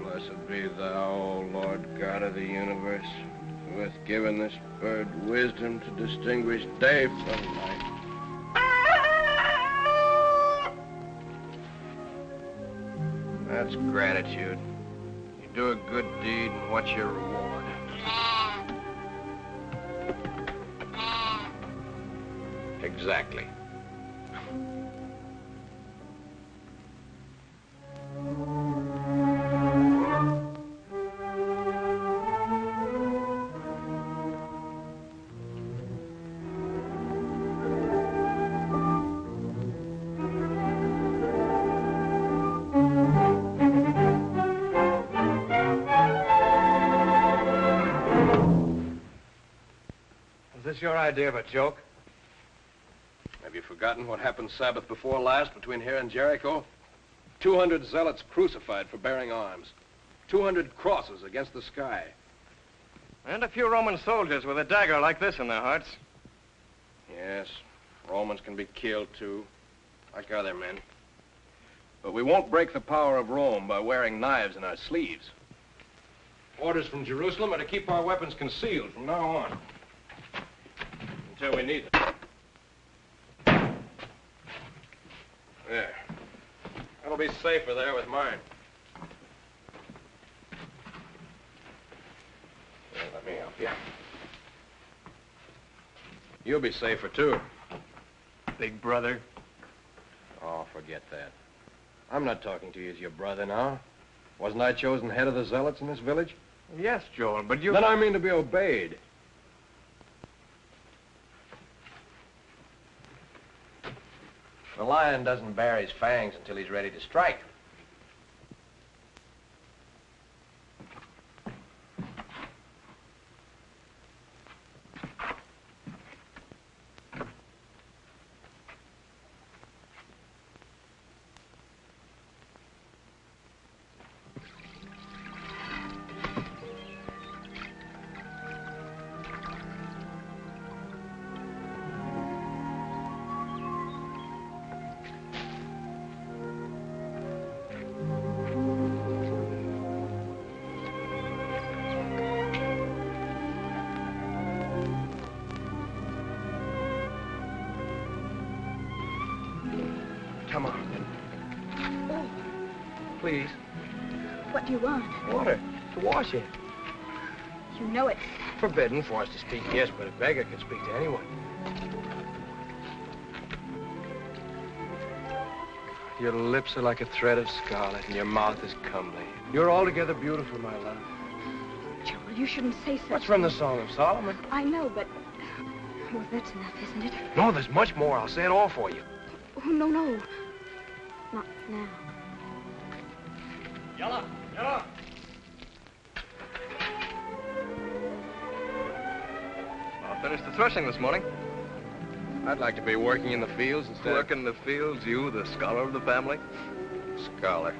Blessed be thou, O Lord God of the universe, who hath given this bird wisdom to distinguish day from night. That's gratitude. You do a good deed, and what's your reward? Exactly. Is this your idea of a joke? Have you forgotten what happened Sabbath before last between here and Jericho? 200 zealots crucified for bearing arms. 200 crosses against the sky. And a few Roman soldiers with a dagger like this in their hearts. Yes, Romans can be killed too, like other men. But we won't break the power of Rome by wearing knives in our sleeves. Orders from Jerusalem are to keep our weapons concealed from now on. Until we need them. There. That'll be safer there with mine. Here, let me help you. You'll be safer, too. Big brother. Oh, forget that. I'm not talking to you as your brother now. Wasn't I chosen head of the zealots in this village? Yes, Joel, but you... Then I mean to be obeyed. The lion doesn't bare his fangs until he's ready to strike. Come on. Oh, Please. what do you want? Water. To wash in. You know it's... Forbidden for us to speak, yes, but a beggar can speak to anyone. Your lips are like a thread of scarlet, and your mouth is comely. You're altogether beautiful, my love. Joel, you shouldn't say such... What's from the Song of Solomon? I know, but... Well, that's enough, isn't it? No, there's much more. I'll say it all for you. Oh, no, no. Not now. Yalla, yalla. I'll finish the threshing this morning. I'd like to be working in the fields instead Work in the fields, you, the scholar of the family? Scholar.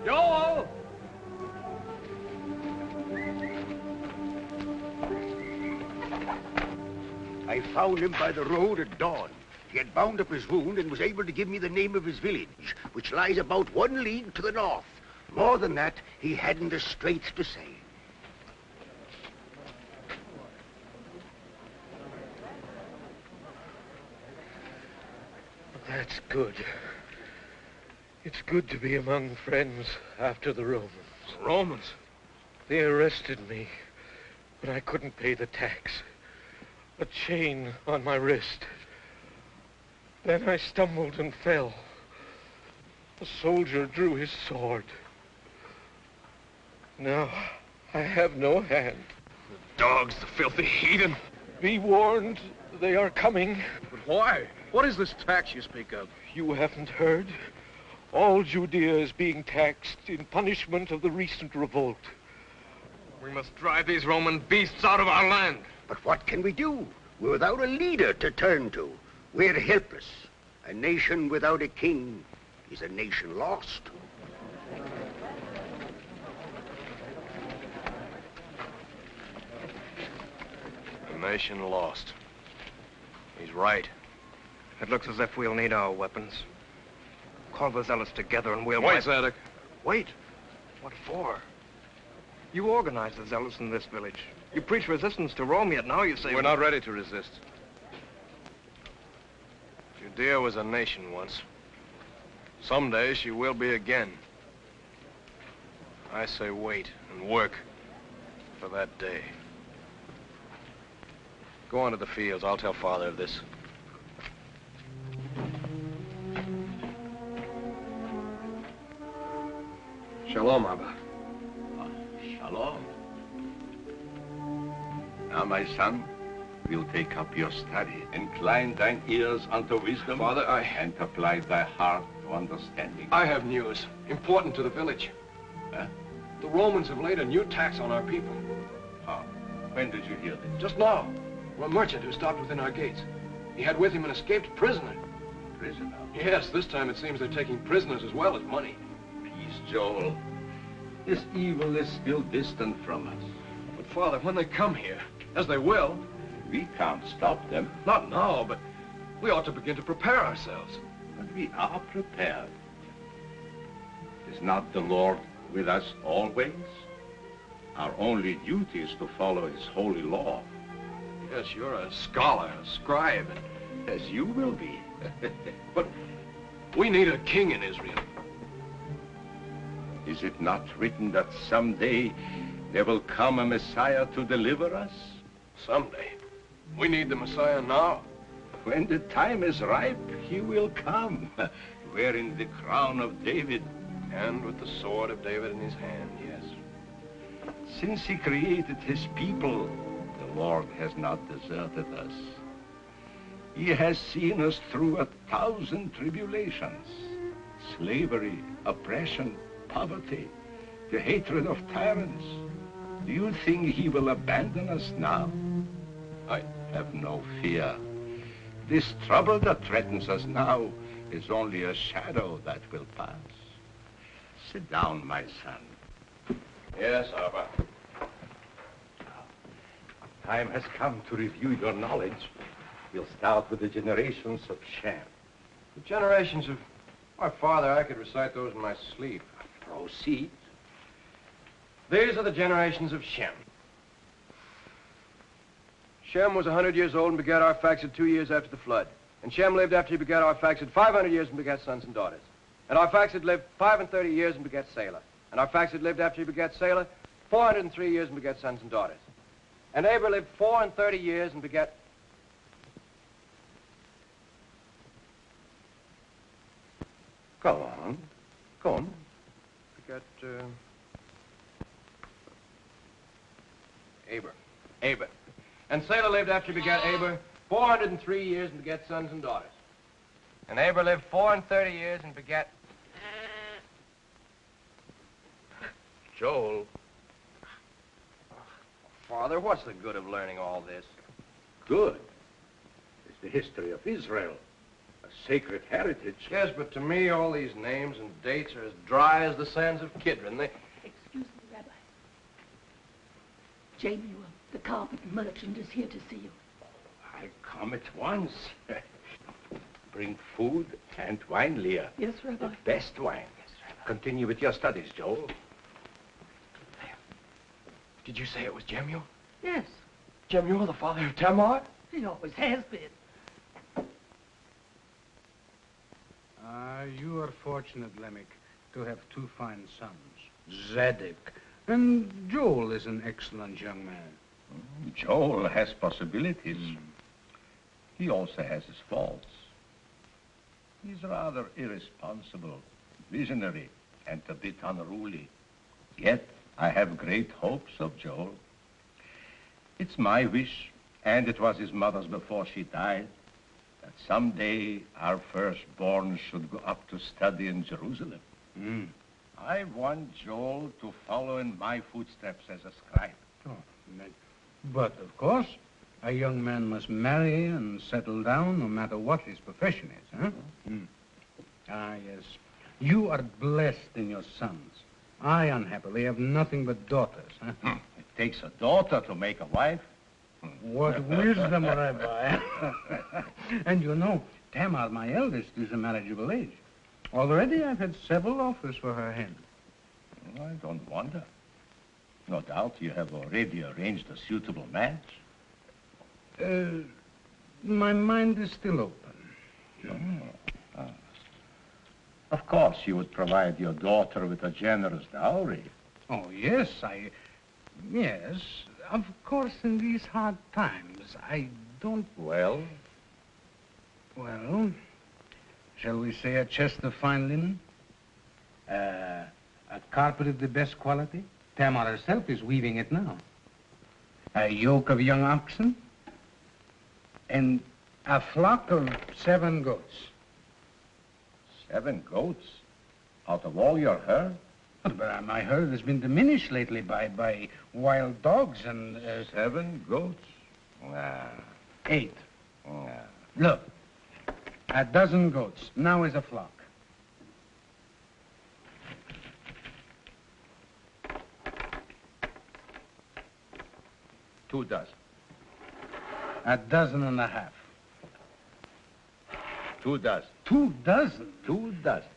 Joel! I found him by the road at dawn. He had bound up his wound and was able to give me the name of his village, which lies about 1 league to the north. More than that, he hadn't a straight to say. That's good. It's good to be among friends after the Romans. Romans? They arrested me, but I couldn't pay the tax. A chain on my wrist. Then I stumbled and fell. A soldier drew his sword. Now I have no hand. The dogs, the filthy heathen. Be warned, they are coming. But why? What is this tax you speak of? You haven't heard? All Judea is being taxed in punishment of the recent revolt. We must drive these Roman beasts out of our land. But what can we do? We're without a leader to turn to. We're helpless. A nation without a king is a nation lost. A nation lost. He's right. It looks as if we'll need our weapons. Call the zealots together and we'll... Wait, Zadok. Wait. What for? You organized the zealots in this village. You preach resistance to Rome, yet now you say... We're not ready to resist. Judea was a nation once. Someday she will be again. I say wait and work for that day. Go on to the fields. I'll tell Father of this. Shalom, Abba. Shalom. Now, my son, we'll take up your study. Incline thine ears unto wisdom, Father, and apply thy heart to understanding. I have news. Important to the village. Huh? The Romans have laid a new tax on our people. How? When did you hear this? Just now. A merchant who stopped within our gates. He had with him an escaped prisoner. Prisoner? Yes, this time it seems they're taking prisoners as well as money. Peace, Joel. This evil is still distant from us. But, Father, when they come here, as they will... We can't stop them. Not now, but we ought to begin to prepare ourselves. But we are prepared. Is not the Lord with us always? Our only duty is to follow his holy law. Yes, you're a scholar, a scribe, As you will be. but we need a king in Israel. Is it not written that someday there will come a Messiah to deliver us? Someday. We need the Messiah now. When the time is ripe, he will come, wearing the crown of David. And with the sword of David in his hand, yes. Since he created his people, the Lord has not deserted us. He has seen us through 1,000 tribulations. Slavery, oppression, poverty, the hatred of tyrants. Do you think he will abandon us now? I have no fear. This trouble that threatens us now is only a shadow that will pass. Sit down, my son. Yes, Abba. Time has come to review your knowledge. We'll start with the generations of Shem. The generations of... Why, Father, I could recite those in my sleep. Proceed. These are the generations of Shem. Shem was 100 years old and begat Arphaxad 2 years after the flood. And Shem lived after he begat Arphaxad 500 years and begat sons and daughters. And Arphaxad lived 35 years and begat Salah. And Arphaxad lived after he begat Salah 403 years and begat sons and daughters. And Eber lived 34 years and begat... Go on. Go on. Begat, Aber. And Salah lived after he begat Aber 403 years and begat sons and daughters. And Aber lived 34 years and begat... Joel. Father, what's the good of learning all this? Good. It's the history of Israel. A sacred heritage. Yes, but to me, all these names and dates are as dry as the sands of Kidron. They... Excuse me, Rabbi. Jamie, the carpet merchant is here to see you. I'll come at once. Bring food and wine, Leah. Yes, Rabbi. The best wine. Yes, Rabbi. Continue with your studies, Joel. Did you say it was Jemuel? Yes, Jemuel, the father of Tamar? he always has been. You are fortunate, Lemmick, to have two fine sons, Zadok, and Joel is an excellent young man. Joel has possibilities. He also has his faults. He's rather irresponsible, visionary, and a bit unruly. Yet, I have great hopes of Joel. It's my wish, and it was his mother's before she died, that someday our firstborn should go up to study in Jerusalem. I want Joel to follow in my footsteps as a scribe. Oh, but of course, a young man must marry and settle down no matter what his profession is, huh? Ah, yes. You are blessed in your sons. I, unhappily, have nothing but daughters. Huh? It takes a daughter to make a wife. What wisdom, Rabbi. And you know, Tamar, my eldest, is a marriageable age. Already I've had several offers for her hand. I don't wonder. No doubt you have already arranged a suitable match. My mind is still open. Of course, you would provide your daughter with a generous dowry. Oh, yes, yes. Of course, in these hard times, I don't... Well? Well, shall we say a chest of fine linen? A carpet of the best quality? Tamar herself is weaving it now. A yoke of young oxen? And a flock of 7 goats. 7 goats? Out of all your herd? But my herd has been diminished lately by wild dogs and... 7 goats? 8. Look, a dozen goats. Now is a flock. Two dozen. A dozen and a half. 2 dozen. 2 dozen? 2 dozen.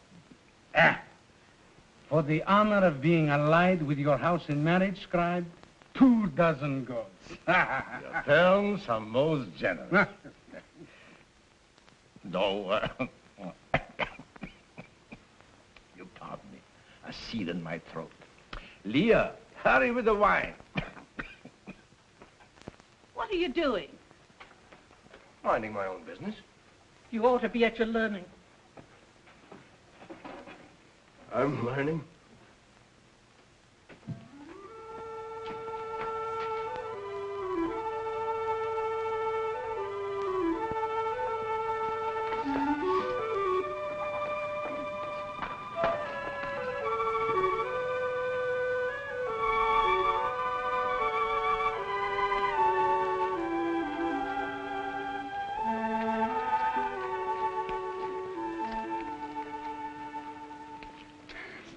For the honor of being allied with your house in marriage, scribe, 2 dozen goats. Your terms are most generous. No, you pardon me. A seed in my throat. Leah, hurry with the wine. What are you doing? Minding my own business. You ought to be at your learning. I'm learning.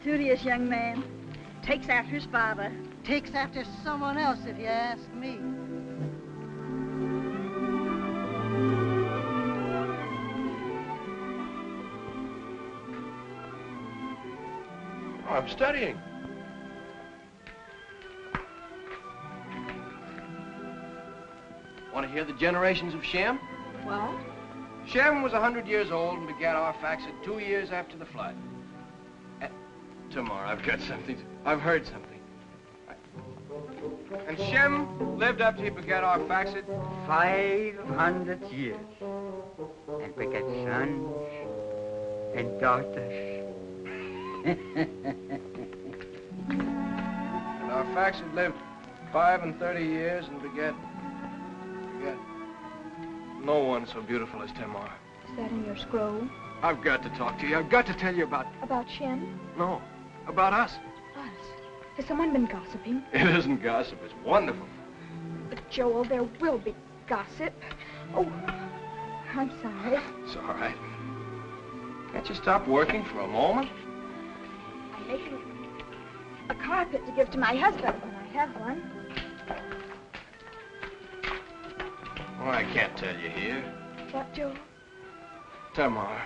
Studious young man. Takes after his father. Takes after someone else, if you ask me. Oh, I'm studying. Want to hear the generations of Shem? What? Shem was 100 years old and begat Arphaxad 2 years after the flood. Tamar, I've got something. I've heard something. And Shem lived up to he begat Arphaxad 500 years. And begat sons and daughters. And Arphaxad lived 35 years and begat no one so beautiful as Tamar. Is that in your scroll? I've got to talk to you. I've got to tell you about... About Shem? No, about us. Us? Has someone been gossiping? It isn't gossip. It's wonderful. But, Joel, there will be gossip. Oh, I'm sorry. It's all right. Can't you stop working for a moment? I'm making a carpet to give to my husband when I have one. Oh, I can't tell you here. What, Joel? Tamar.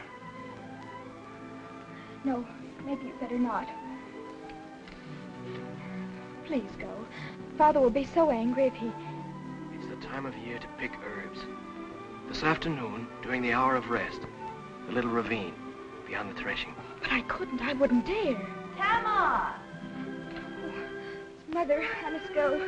No, maybe you better not. Please go. Father will be so angry if he... It's the time of year to pick herbs. This afternoon, during the hour of rest, the little ravine beyond the threshing. But I couldn't. I wouldn't dare. Tamar! Mother, I must go.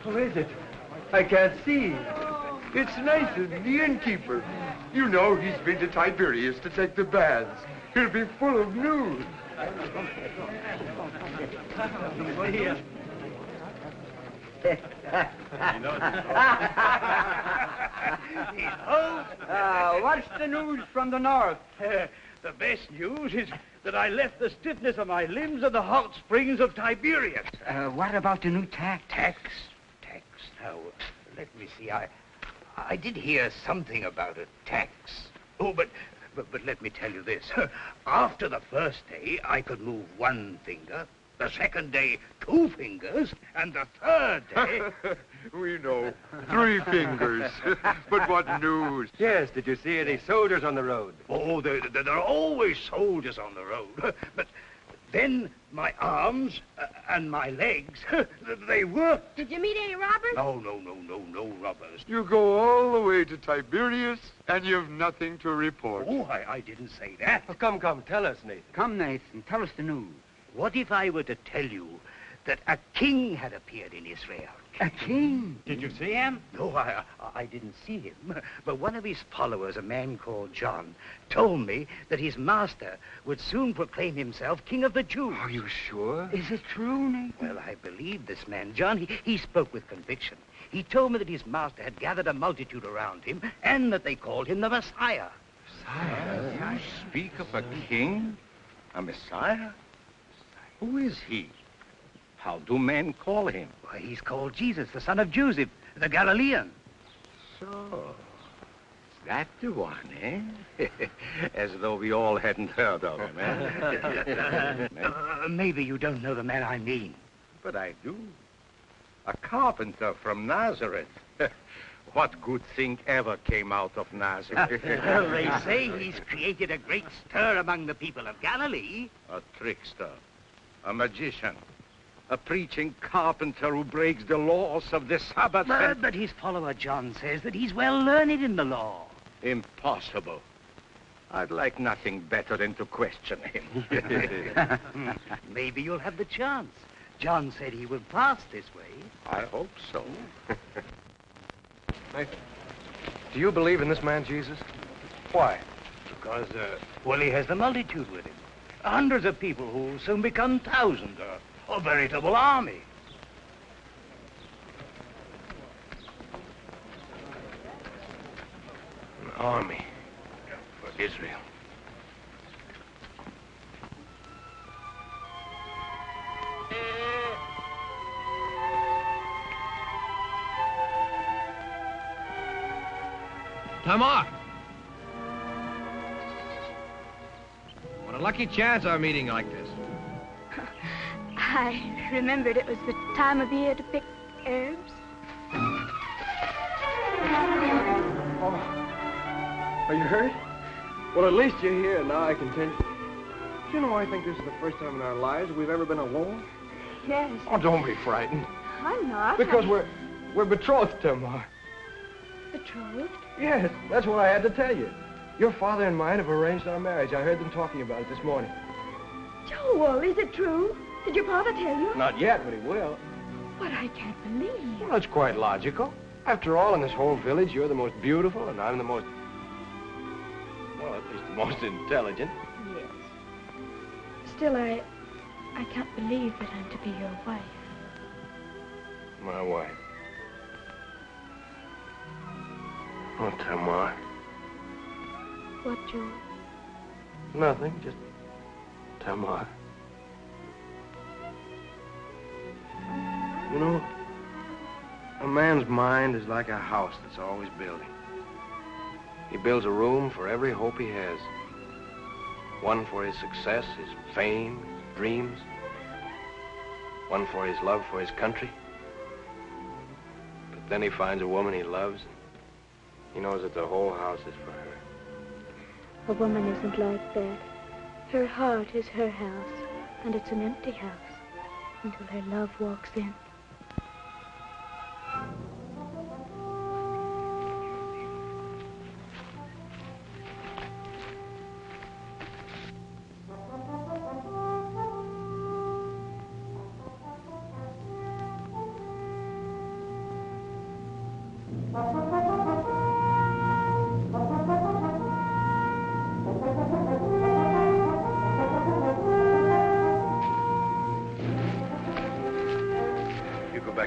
Who is it? I can't see. It's Nathan, the innkeeper. You know he's been to Tiberias to take the baths. He'll be full of news. What's the news from the north? The best news is that I left the stiffness of my limbs at the hot springs of Tiberias. What about the new tax? Tax. Now, let me see. I did hear something about a tax. Oh, but let me tell you this. After the first day, I could move one finger. The second day, 2 fingers. And the third day... We know. 3 fingers. But what news? Yes, did you see any soldiers on the road? Oh, there are always soldiers on the road. But then my arms and my legs, they worked. Did you meet any robbers? No robbers. You go all the way to Tiberias, and you've nothing to report. Oh, I didn't say that. Oh, come, tell us, Nathan. Come, Nathan, tell us the news. What if I were to tell you that a king had appeared in Israel? A king? Did you see him? No, I didn't see him. But one of his followers, a man called John, told me that his master would soon proclaim himself king of the Jews. Are you sure? Is it true, Nathan? Well, I believe this man, John. He spoke with conviction. He told me that his master had gathered a multitude around him and that they called him the Messiah. You speak of a king? A Messiah? Who is he? How do men call him? Why, he's called Jesus, the son of Joseph, the Galilean. So, is that the one, eh? As though we all hadn't heard of him, eh? Maybe you don't know the man I mean. But I do. A carpenter from Nazareth. What good thing ever came out of Nazareth? Well, they say he's created a great stir among the people of Galilee. A trickster. A magician. A preaching carpenter who breaks the laws of the Sabbath. But his follower John says that he's well learned in the law. Impossible. I'd like nothing better than to question him. Maybe you'll have the chance. John said he would pass this way. I hope so. Nathan, do you believe in this man, Jesus? Why? Because, well, he has the multitude with him. Hundreds of people who will soon become thousands, a veritable army. An army for Israel. Tamar! What a lucky chance our meeting like this. I remembered it was the time of year to pick herbs. Oh, are you hurt? Well, at least you're here. Now I can tell you. Do you know, I think this is the first time in our lives we've ever been alone. Yes. Oh, don't be frightened. I'm not. Because we're betrothed, Tamar. Betrothed? Yes, that's what I had to tell you. Your father and mine have arranged our marriage. I heard them talking about it this morning. Joel, is it true? Did your father tell you? Not yet, but he will. But I can't believe. Well, that's quite logical. After all, in this whole village, you're the most beautiful, and I'm the most... well, at least the most intelligent. Yes. Still, I can't believe that I'm to be your wife. My wife. Oh, Tamar. What, Joel? Nothing, just Tamar. You know, a man's mind is like a house that's always building. He builds a room for every hope he has. One for his success, his fame, his dreams. One for his love for his country. But then he finds a woman he loves. He knows that the whole house is for her. A woman isn't like that. Her heart is her house, and it's an empty house until her love walks in.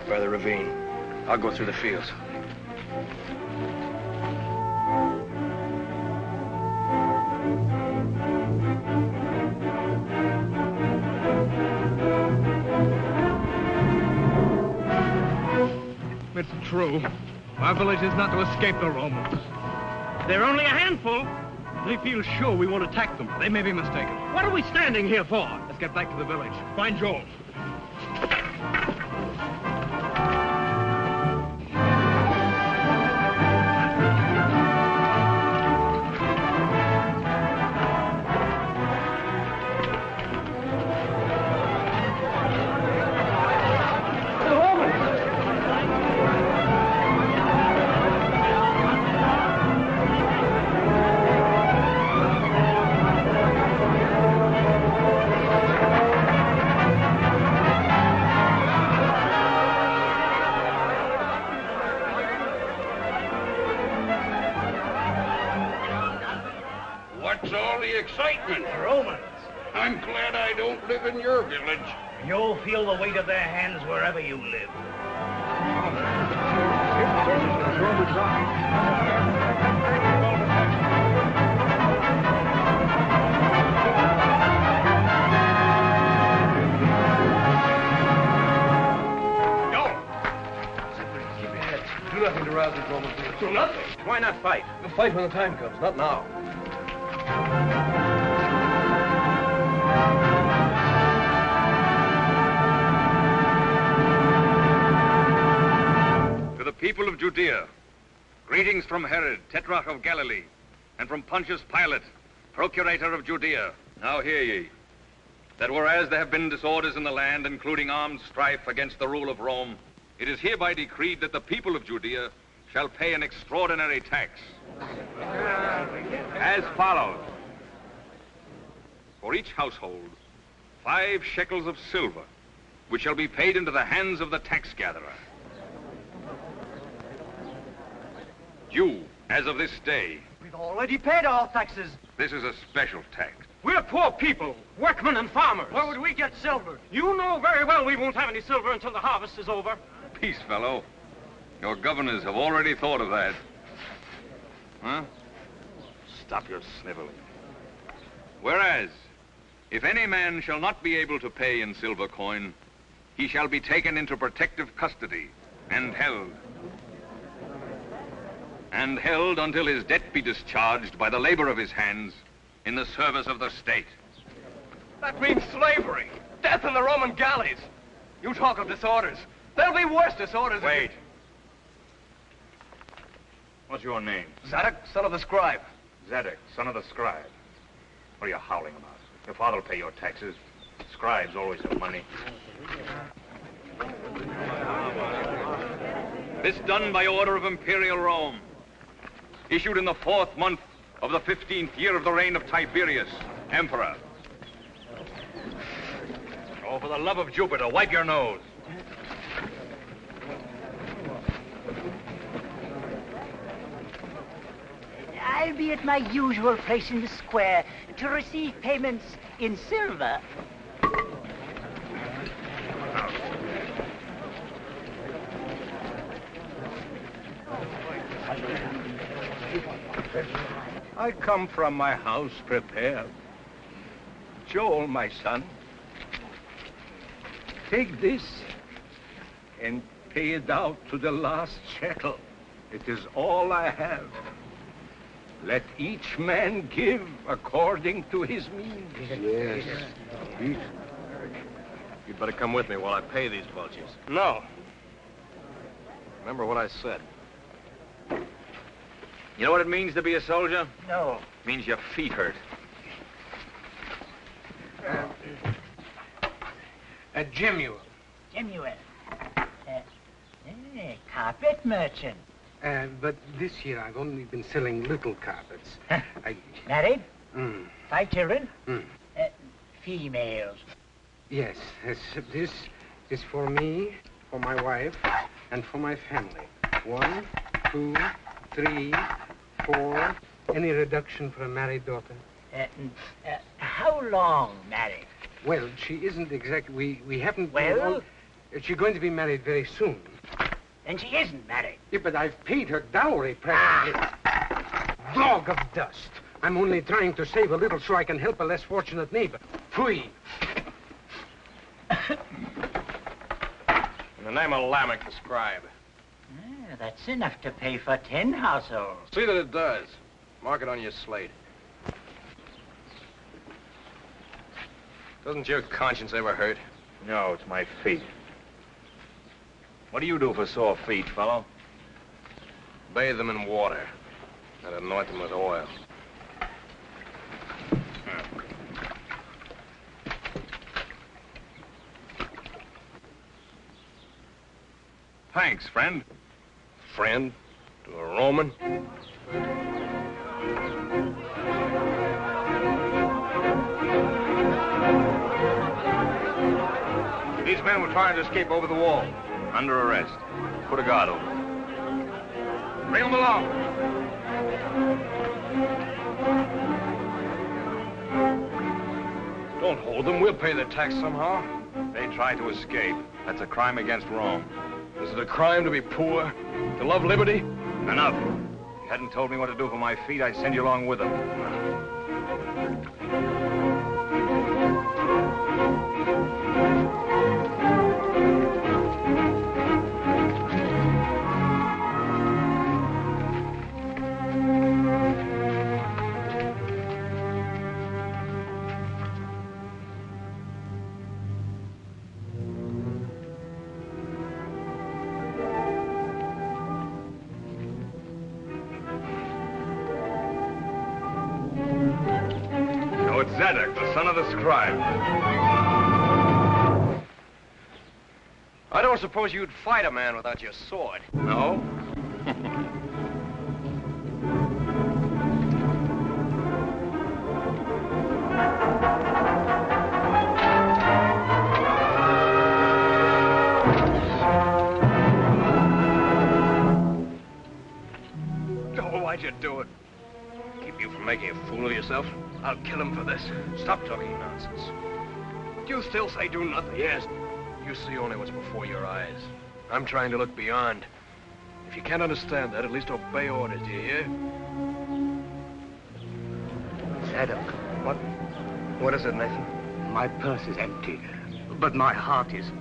back by the ravine. I'll go through the fields. It's true. Our village is not to escape the Romans. They're only a handful. They feel sure we won't attack them. They may be mistaken. What are we standing here for? Let's get back to the village. Find Joel. What's all the excitement? Romans. I'm glad I don't live in your village. You'll feel the weight of their hands wherever you live. Do nothing to rouse these Romans. Do nothing. Why not fight? We'll fight when the time comes, not now. To the people of Judea, greetings from Herod, Tetrarch of Galilee, and from Pontius Pilate, Procurator of Judea. Now hear ye, that whereas there have been disorders in the land, including armed strife against the rule of Rome, it is hereby decreed that the people of Judea shall pay an extraordinary tax, as follows. For each household, 5 shekels of silver, which shall be paid into the hands of the tax gatherer. You, as of this day, We've already paid all taxes. this is a special tax. We're poor people, workmen and farmers. Where would we get silver? You know very well we won't have any silver until the harvest is over. Peace, fellow. Your governors have already thought of that. Huh? Stop your sniveling. Whereas, if any man shall not be able to pay in silver coin, he shall be taken into protective custody and held. And held until his debt be discharged by the labor of his hands in the service of the state. That means slavery. Death in the Roman galleys. You talk of disorders. There'll be worse disorders. Wait. What's your name? Zadok, son of the scribe. Zadok, son of the scribe. What are you howling about? Your father will pay your taxes. Scribes always have money. This done by order of Imperial Rome, issued in the 4th month of the 15th year of the reign of Tiberius, Emperor. Oh, for the love of Jupiter, wipe your nose. I'll be at my usual place in the square to receive payments in silver. I come from my house prepared. Joel, my son, take this and pay it out to the last shekel. It is all I have. Let each man give according to his means. Yes. You'd better come with me while I pay these vultures. No. Remember what I said. You know what it means to be a soldier? No. It means your feet hurt. Jemuel. Jemuel. Carpet merchant. But this year I've only been selling little carpets. Married? 5 children? Mm. Females. Yes, this is for me, for my wife, and for my family. 1, 2, 3, 4. Any reduction for a married daughter? How long married? Well, she isn't exactly. We haven't. Well? Is she going to be married very soon? Then she isn't married. Yeah, but I've paid her dowry practically. Dog of dust. I'm only trying to save a little so I can help a less fortunate neighbor. Phui. In the name of Lamech, the scribe. That's enough to pay for 10 households. See that it does. Mark it on your slate. Doesn't your conscience ever hurt? No, it's my feet. What do you do for sore feet, fellow? Bathe them in water and anoint them with oil. Thanks, friend. Friend? To a Roman? These men were trying to escape over the wall. Under arrest. Put a guard over them. Bring them along. Don't hold them. We'll pay the tax somehow. They tried to escape. That's a crime against Rome. Is it a crime to be poor? To love liberty? Enough. If you hadn't told me what to do for my feet, I'd send you along with them. Zadok, the son of the scribe. I don't suppose you'd fight a man without your sword. No? Oh, why'd you do it? Keep you from making a fool of yourself? I'll kill him for this. Stop talking nonsense. You still say do nothing? Yes. You see only what's before your eyes. I'm trying to look beyond. If you can't understand that, at least obey orders, do you hear? Zadok. What is it, Nathan? My purse is empty, but my heart is full.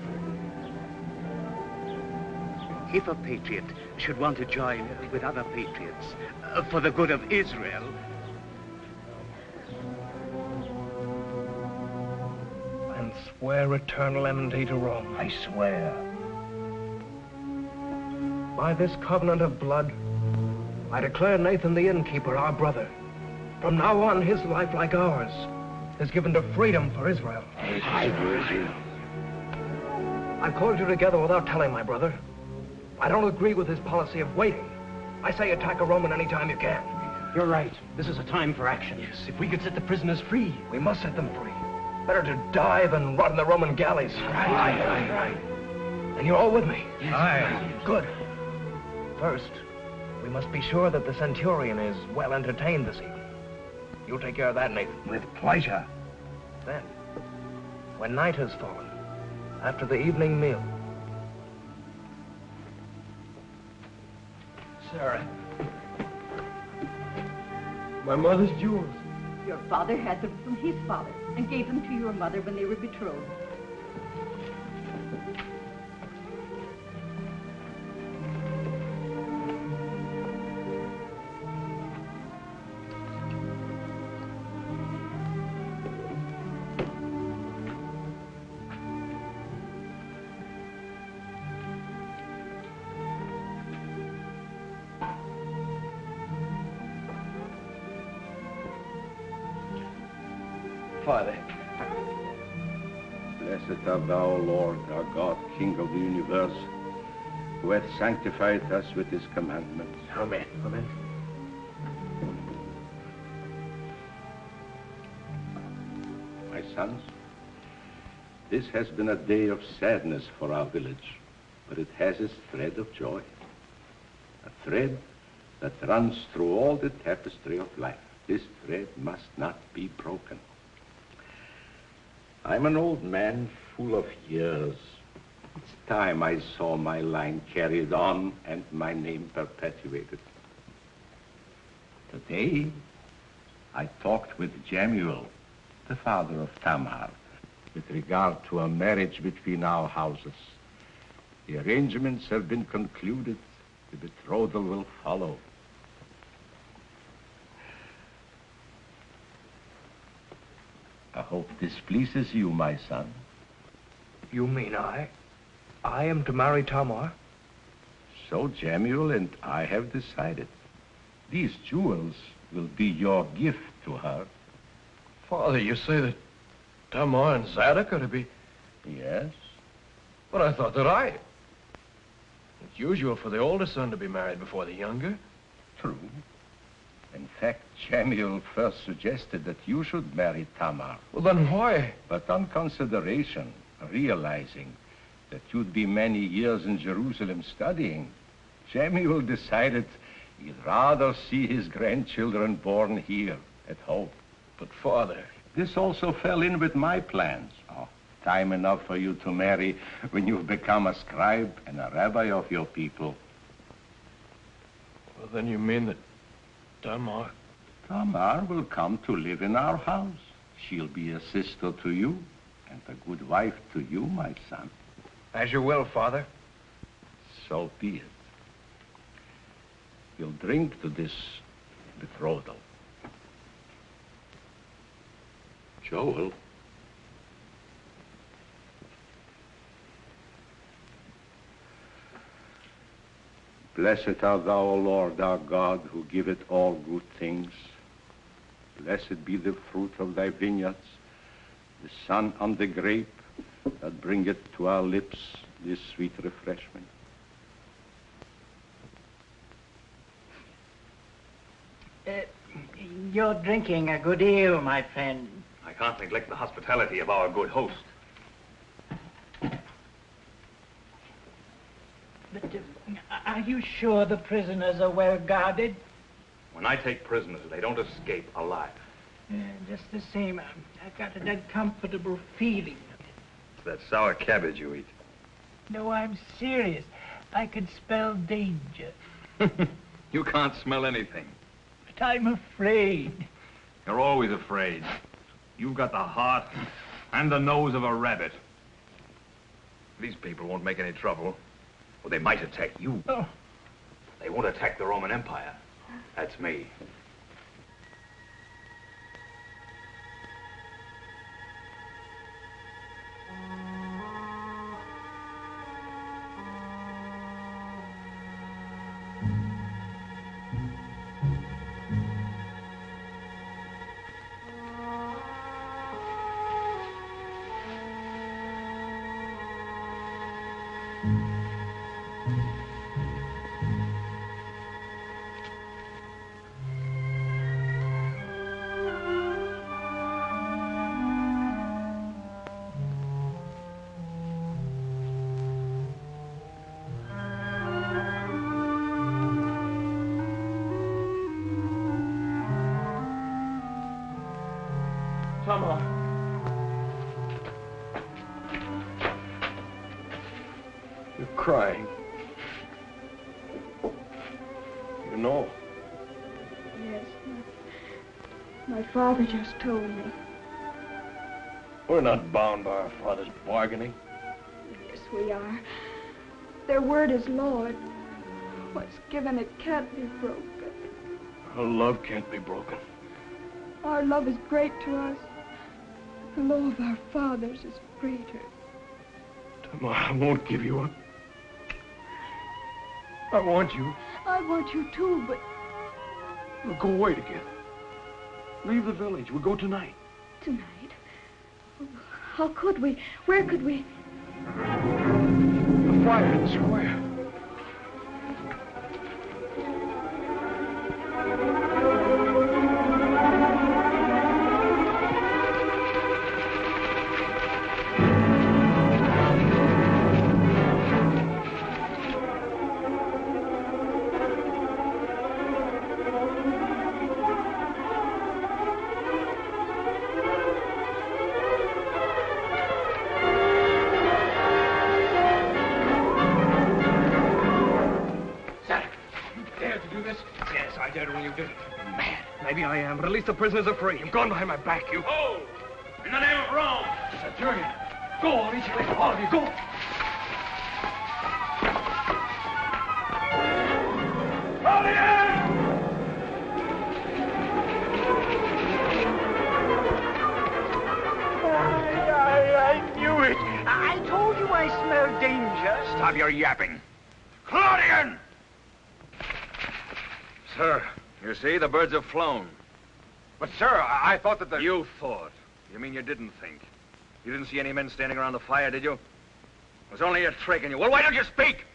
If a patriot should want to join with other patriots for the good of Israel, and swear eternal enmity to Rome. I swear. By this covenant of blood, I declare Nathan the innkeeper our brother. From now on, his life, like ours, is given to freedom for Israel. I've called you together without telling my brother. I don't agree with his policy of waiting. I say attack a Roman any time you can. You're right. This is a time for action. Yes, if we could set the prisoners free, we must set them free. Better to die than rot in the Roman galleys. Right. And you're all with me? Yes. Aye. Good. First, we must be sure that the centurion is well entertained this evening. You'll take care of that, Nathan. With pleasure. Then, when night has fallen, after the evening meal... Sarah. My mother's jewels. Your father had them from his father and gave them to your mother when they were betrothed. Father. Blessed art thou, Lord, our God, King of the universe, who hath sanctified us with his commandments. Amen. Amen. My sons, this has been a day of sadness for our village, but it has its thread of joy. A thread that runs through all the tapestry of life. This thread must not be broken. I'm an old man full of years, It's time I saw my line carried on and my name perpetuated. Today, I talked with Jemuel, the father of Tamar, with regard to a marriage between our houses. The arrangements have been concluded. The betrothal will follow. I hope this pleases you, my son. You mean I am to marry Tamar? So Jemuel and I have decided. These jewels will be your gift to her. Father, you say that Tamar and Zadok are to be... Yes. But I thought that It's usual for the older son to be married before the younger. True. In fact, Jemuel first suggested that you should marry Tamar. Well, then why? But on consideration, realizing that you'd be many years in Jerusalem studying, Jemuel decided he'd rather see his grandchildren born here at home. But, Father... This also fell in with my plans. Oh, time enough for you to marry when you've become a scribe and a rabbi of your people. Well, then you mean that Tamar will come to live in our house. She'll be a sister to you and a good wife to you, my son. As you will, Father. So be it. We'll drink to this betrothal. Joel. Blessed art thou, O Lord, our God, who giveth all good things. Blessed be the fruit of thy vineyards, the sun on the grape that bringeth to our lips this sweet refreshment. You're drinking a good ale, my friend. I can't neglect the hospitality of our good host. But are you sure the prisoners are well guarded? When I take prisoners, they don't escape alive. Just the same, I've got an uncomfortable feeling. It's that sour cabbage you eat. No, I'm serious. I can smell danger. You can't smell anything. But I'm afraid. You're always afraid. You've got the heart and the nose of a rabbit. These people won't make any trouble. Well, they might attack you. Oh. They won't attack the Roman Empire. That's me. Tamar. You're crying. You know. Yes, my father just told me. We're not bound by our father's bargaining. Yes, we are. Their word is law. What's given, it can't be broken. Our love can't be broken. Our love is great to us. The law of our fathers is greater. Tamar, I won't give you up. I want you. I want you too, but... We'll go away together. Leave the village. We'll go tonight. Tonight? How could we? Where could we? The fire in the square. I am. But at least the prisoners are free. You've gone behind my back, you. Oh! In the name of Rome! Centurion! Go, all each of you. All of you, go! I knew it. I told you I smelled danger. Stop your yapping. Claudian! Sir, you see, the birds have flown. But, sir, I thought that the... You thought. You mean you didn't think? You didn't see any men standing around the fire, did you? It was only a trick in you. Well, why don't you speak?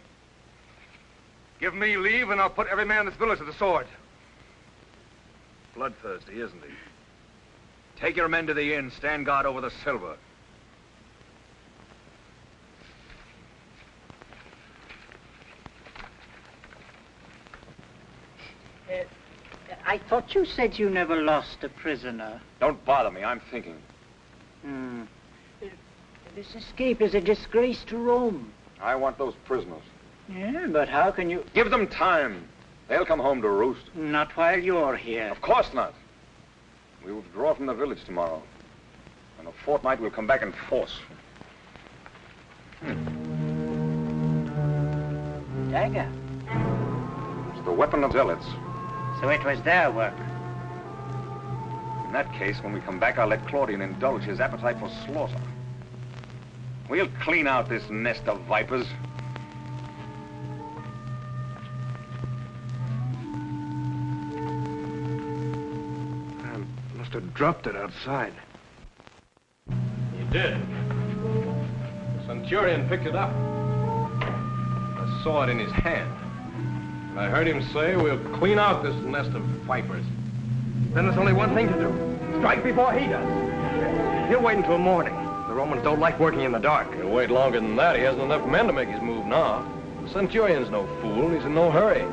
Give me leave, and I'll put every man in this village to the sword. Bloodthirsty, isn't he? Take your men to the inn. Stand guard over the silver. I thought you said you never lost a prisoner. Don't bother me. I'm thinking. This escape is a disgrace to Rome. I want those prisoners. Yeah, but how can you... Give them time. They'll come home to roost. Not while you're here. Of course not. We withdraw from the village tomorrow. In a fortnight, we'll come back in force. Dagger. It's the weapon of zealots. So it was their work. In that case, when we come back, I'll let Claudian indulge his appetite for slaughter. We'll clean out this nest of vipers. I must have dropped it outside. You did. The centurion picked it up. I saw it in his hand. And I heard him say, we'll clean out this nest of vipers. Then there's only one thing to do. Strike before he does. He'll wait until morning. The Romans don't like working in the dark. He'll wait longer than that. He hasn't enough men to make his move now. The centurion's no fool. He's in no hurry.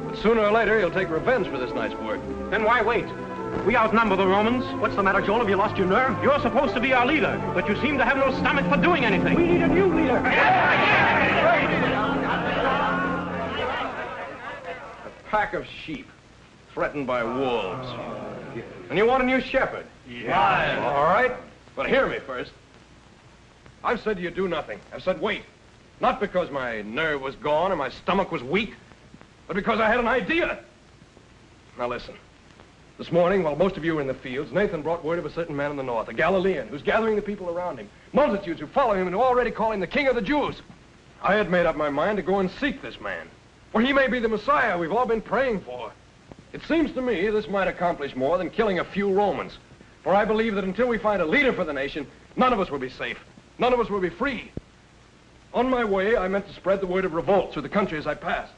But sooner or later, he'll take revenge for this night's work. Then why wait? We outnumber the Romans. What's the matter, Joel? Have you lost your nerve? You're supposed to be our leader, but you seem to have no stomach for doing anything. We need a new leader. A pack of sheep threatened by wolves. And you want a new shepherd? Yeah. All right. But hear me first. I've said you do nothing. I've said wait. Not because my nerve was gone or my stomach was weak, but because I had an idea. Now listen. This morning, while most of you were in the fields, Nathan brought word of a certain man in the north, a Galilean, who's gathering the people around him. Multitudes who follow him and who already call him the King of the Jews. I had made up my mind to go and seek this man. For he may be the Messiah we've all been praying for. It seems to me this might accomplish more than killing a few Romans. For I believe that until we find a leader for the nation, none of us will be safe. None of us will be free. On my way, I meant to spread the word of revolt through the country as I passed,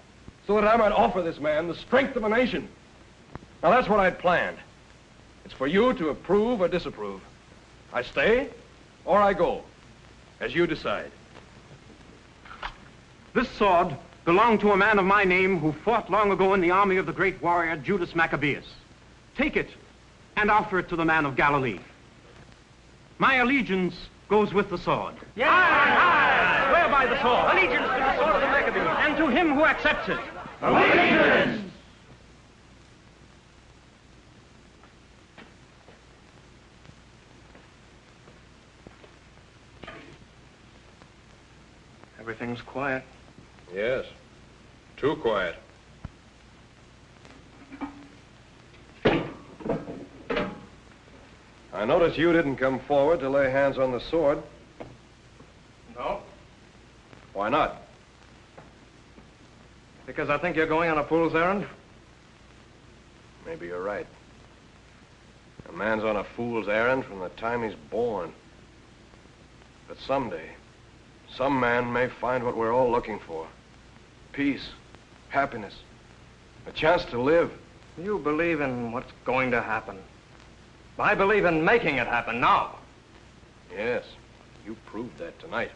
so that I might offer this man the strength of a nation. Now, that's what I'd planned. It's for you to approve or disapprove. I stay, or I go, as you decide. This sword belonged to a man of my name who fought long ago in the army of the great warrior Judas Maccabeus. Take it and offer it to the man of Galilee. My allegiance goes with the sword. Yes. Aye. Swear by the sword. Allegiance to the sword of the Maccabees. And to him who accepts it. Allegiance! Everything's quiet. Yes. Too quiet. I notice you didn't come forward to lay hands on the sword. No? Why not? Because I think you're going on a fool's errand? Maybe you're right. A man's on a fool's errand from the time he's born. But someday, some man may find what we're all looking for. Peace, happiness, a chance to live. You believe in what's going to happen. I believe in making it happen now. Yes, you proved that tonight.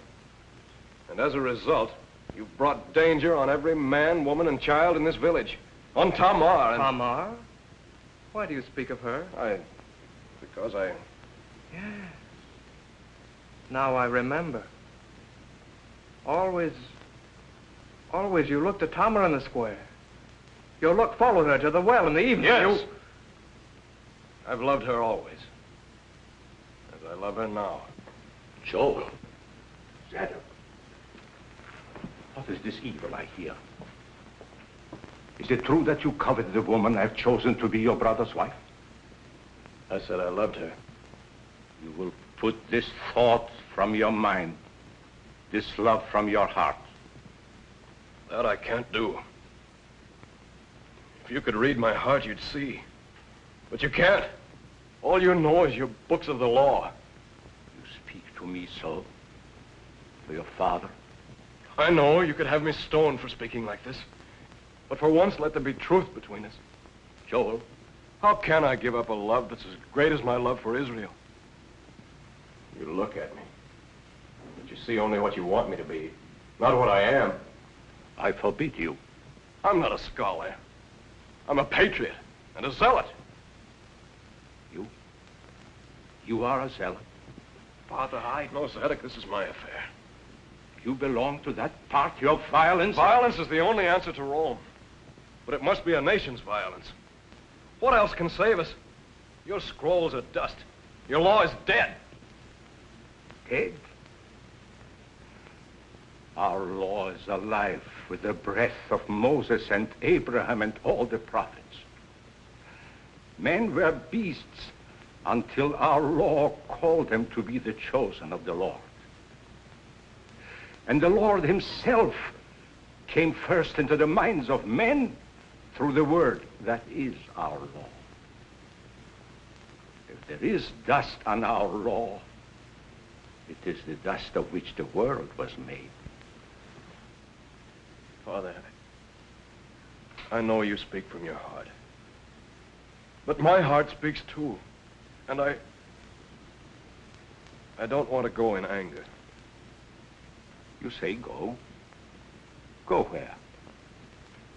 And as a result, you've brought danger on every man, woman, and child in this village. On Tamar and... Tamar? Why do you speak of her? Because I... Yes. Now I remember. Always you looked at Tamar in the square. Your look followed her to the well in the evening. Yes. I've loved her always. As I love her now. Joel. Zadok. What is this evil I hear? Is it true that you coveted the woman I've chosen to be your brother's wife? I said I loved her. You will put this thought from your mind, this love from your heart. That I can't do. If you could read my heart, you'd see. But you can't. All you know is your books of the law. You speak to me so? To your father? I know you could have me stoned for speaking like this. But for once, let there be truth between us. Joel. How can I give up a love that's as great as my love for Israel? You look at me, but you see only what you want me to be, not what I am. I forbid you. I'm not a scholar. I'm a patriot and a zealot. You are a zealot. Father, No, Zadok, this is my affair. You belong to that party of violence? Violence is the only answer to Rome. But it must be a nation's violence. What else can save us? Your scrolls are dust. Your law is dead. Dead? Our law is alive with the breath of Moses and Abraham and all the prophets. Men were beasts until our law called them to be the chosen of the Lord. And the Lord himself came first into the minds of men through the word that is our law. If there is dust on our law, it is the dust of which the world was made. Father, I know you speak from your heart. But my heart speaks too. And I don't want to go in anger. You say go? Go where?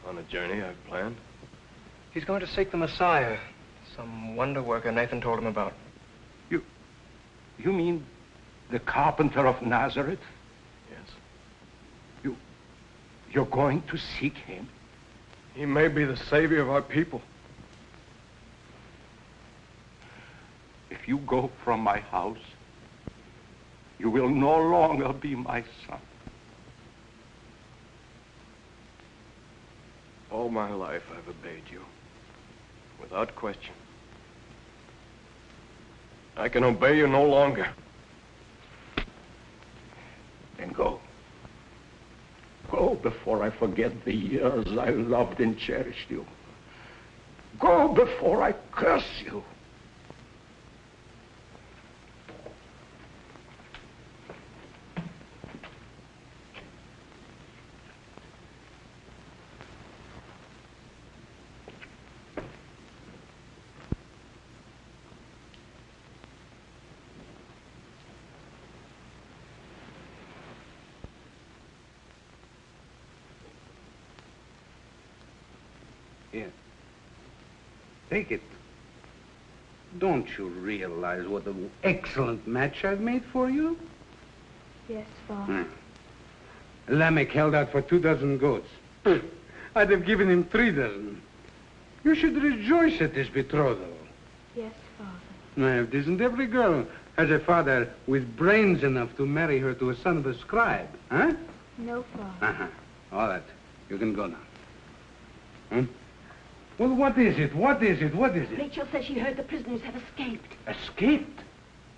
On a journey I've planned. He's going to seek the Messiah, some wonder worker Nathan told him about. You mean the carpenter of Nazareth? Yes. You're going to seek him? He may be the savior of our people. If you go from my house, you will no longer be my son. All my life I've obeyed you, without question. I can obey you no longer. Then go. Go before I forget the years I loved and cherished you. Go before I curse you. Here. Take it. Don't you realize what an excellent match I've made for you? Yes, Father. Lamech held out for 2 dozen goats. I'd have given him 3 dozen. You should rejoice at this betrothal. Yes, Father. Now, if isn't every girl has a father with brains enough to marry her to a son of a scribe, huh? No, Father. Uh-huh. All right. You can go now. Hmm? Well, what is it? What is it? What is it? Rachel says she heard the prisoners have escaped. Escaped?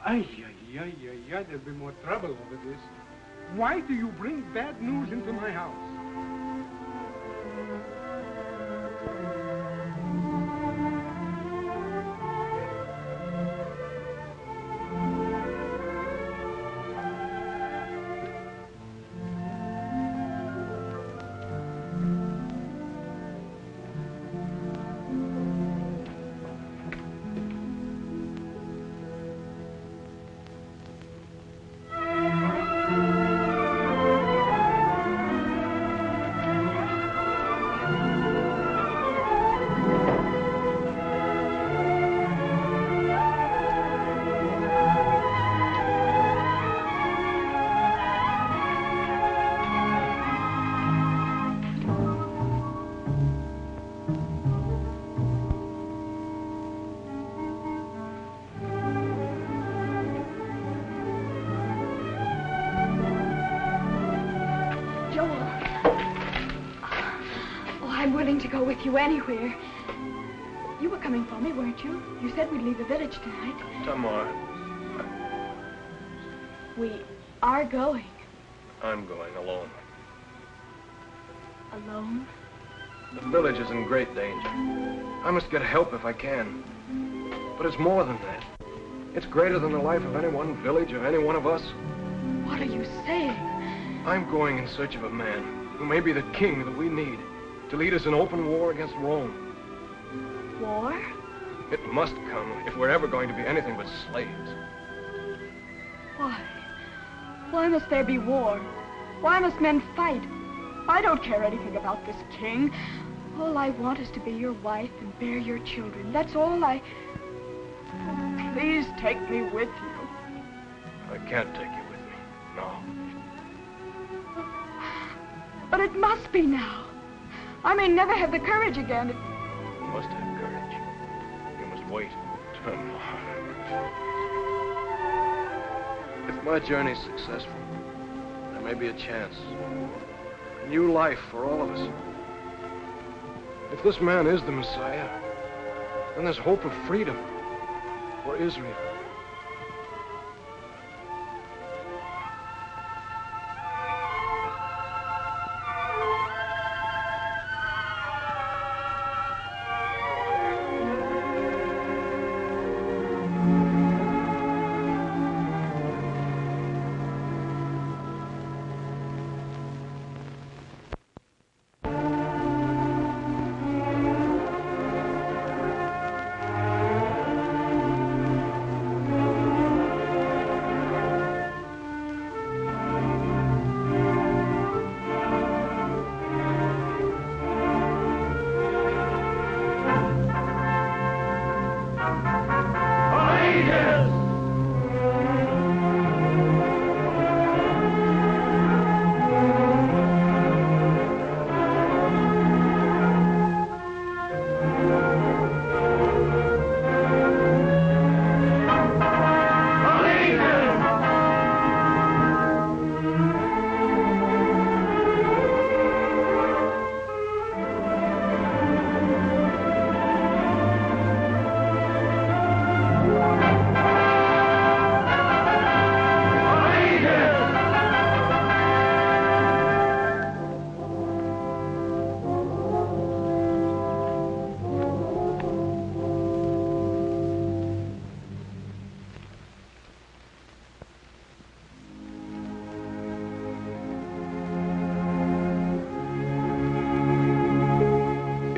Ay, there'll be more trouble over this. Why do you bring bad news into my house? willing to go with you anywhere. You were coming for me, weren't you? You said we'd leave the village tonight. Tamar, We are going. I'm going alone. Alone? The village is in great danger. I must get help if I can. But it's more than that. It's greater than the life of any one village or any one of us. What are you saying? I'm going in search of a man who may be the king that we need to lead us in open war against Rome. War? It must come if we're ever going to be anything but slaves. Why? Why must there be war? Why must men fight? I don't care anything about this king. All I want is to be your wife and bear your children. That's all I... Oh, please take me with you. I can't take you with me. No. But it must be now. I may never have the courage again. You must have courage. You must wait. Tamar. If my journey's successful, there may be a chance. A new life for all of us. If this man is the Messiah, then there's hope of freedom for Israel.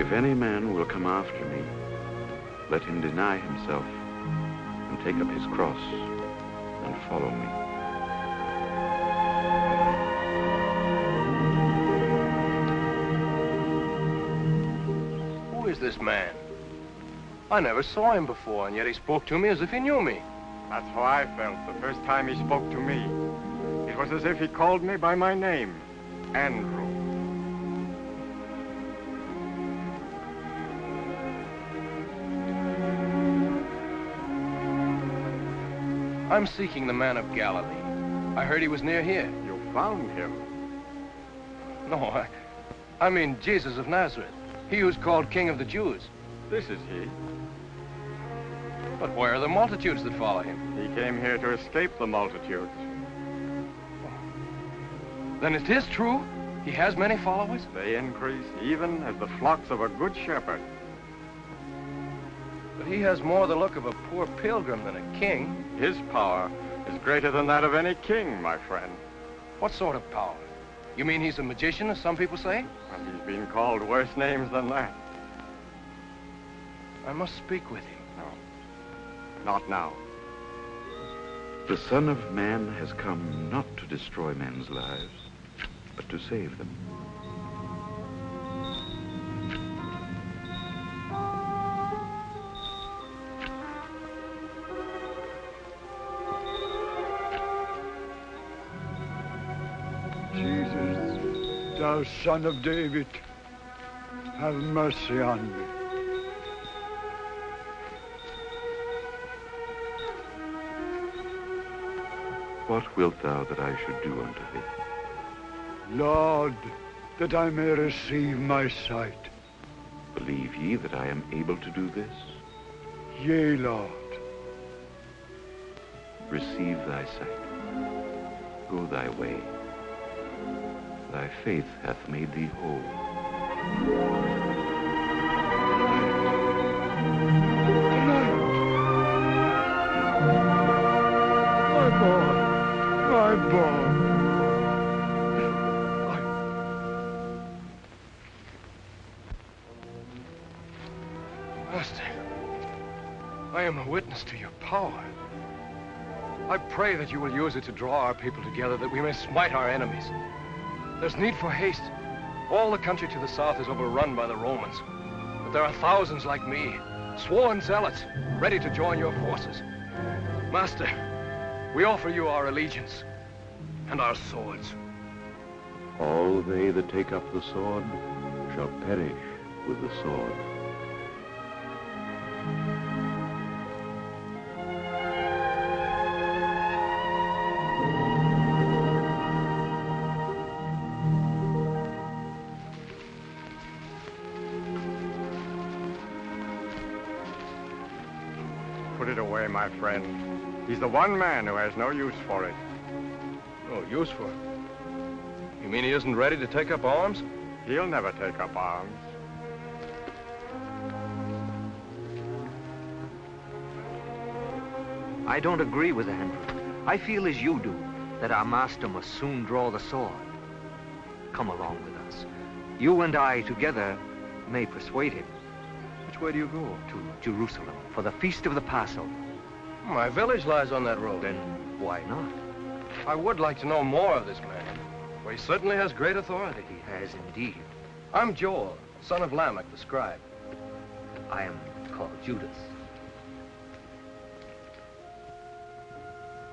If any man will come after me, let him deny himself and take up his cross and follow me. Who is this man? I never saw him before, and yet he spoke to me as if he knew me. That's how I felt the first time he spoke to me. It was as if he called me by my name, Andrew. I'm seeking the man of Galilee. I heard he was near here. You found him? No, I mean Jesus of Nazareth. He who's called King of the Jews. This is he. But where are the multitudes that follow him? He came here to escape the multitudes. Then it is true? He has many followers? They increase even as the flocks of a good shepherd. But he has more the look of a poor pilgrim than a king. His power is greater than that of any king, my friend. What sort of power? You mean he's a magician, as some people say? Well, he's been called worse names than that. I must speak with you. No, not now. The Son of Man has come not to destroy men's lives, but to save them. Jesus, thou Son of David, have mercy on me. What wilt thou that I should do unto thee? Lord, that I may receive my sight. ye that I am able to do this? Yea, Lord. Receive thy sight. Go thy way. Thy faith hath made thee whole. My boy. Master, I am a witness to your power. I pray that you will use it to draw our people together, that we may smite our enemies. There's need for haste. All the country to the south is overrun by the Romans. But there are thousands like me, sworn zealots, ready to join your forces. Master, we offer you our allegiance and our swords. All they that take up the sword shall perish with the sword. Put it away, my friend. He's the one man who has no use for it. Oh, useful? You mean he isn't ready to take up arms? He'll never take up arms. I don't agree with Andrew. I feel as you do, that our master must soon draw the sword. Come along with us. You and I together may persuade him. Which way do you go? To Jerusalem, for the Feast of the Passover. My village lies on that road. Then why not? I would like to know more of this man, for he certainly has great authority. He has indeed. I'm Joel, son of Lamech, the scribe. I am called Judas.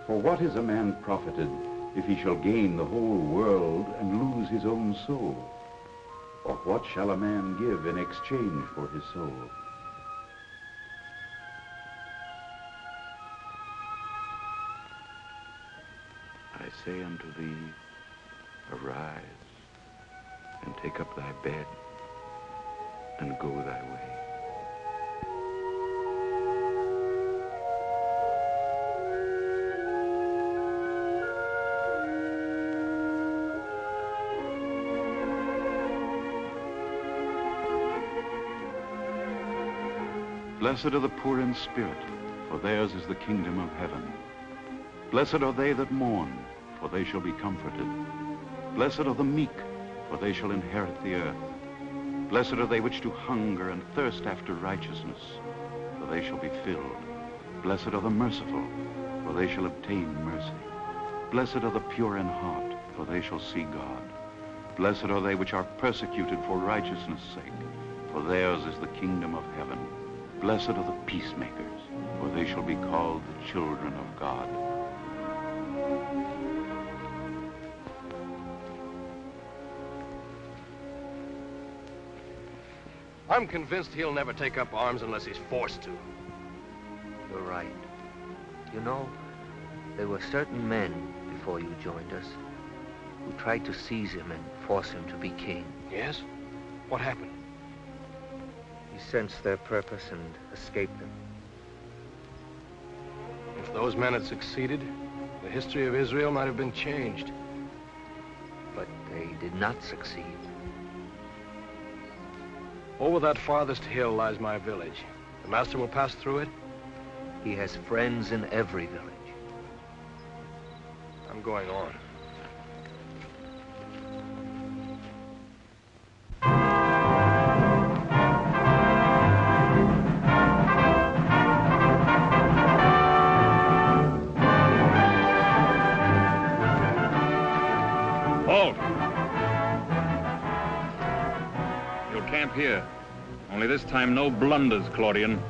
For what is a man profited if he shall gain the whole world and lose his own soul? Or what shall a man give in exchange for his soul? I say unto thee, arise, and take up thy bed, and go thy way. Blessed are the poor in spirit, for theirs is the kingdom of heaven. Blessed are they that mourn, for they shall be comforted. Blessed are the meek, for they shall inherit the earth. Blessed are they which do hunger and thirst after righteousness, for they shall be filled. Blessed are the merciful, for they shall obtain mercy. Blessed are the pure in heart, for they shall see God. Blessed are they which are persecuted for righteousness' sake, for theirs is the kingdom of heaven. Blessed are the peacemakers, for they shall be called the children of God. I'm convinced he'll never take up arms unless he's forced to. You're right. You know, there were certain men before you joined us who tried to seize him and force him to be king. Yes? What happened? He sensed their purpose and escaped them. If those men had succeeded, the history of Israel might have been changed. But they did not succeed. Over that farthest hill lies my village. The master will pass through it? He has friends in every village. I'm going on. Halt! You'll camp here. Only this time, no blunders, Claudian.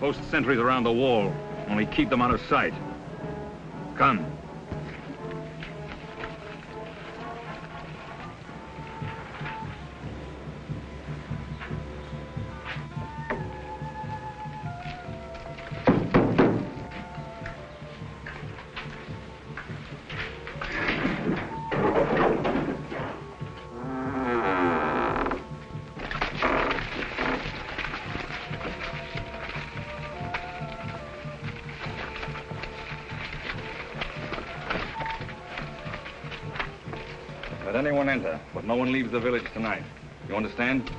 Post sentries around the wall. Only keep them out of sight. Come. anyone enter, but no one leaves the village tonight. You understand?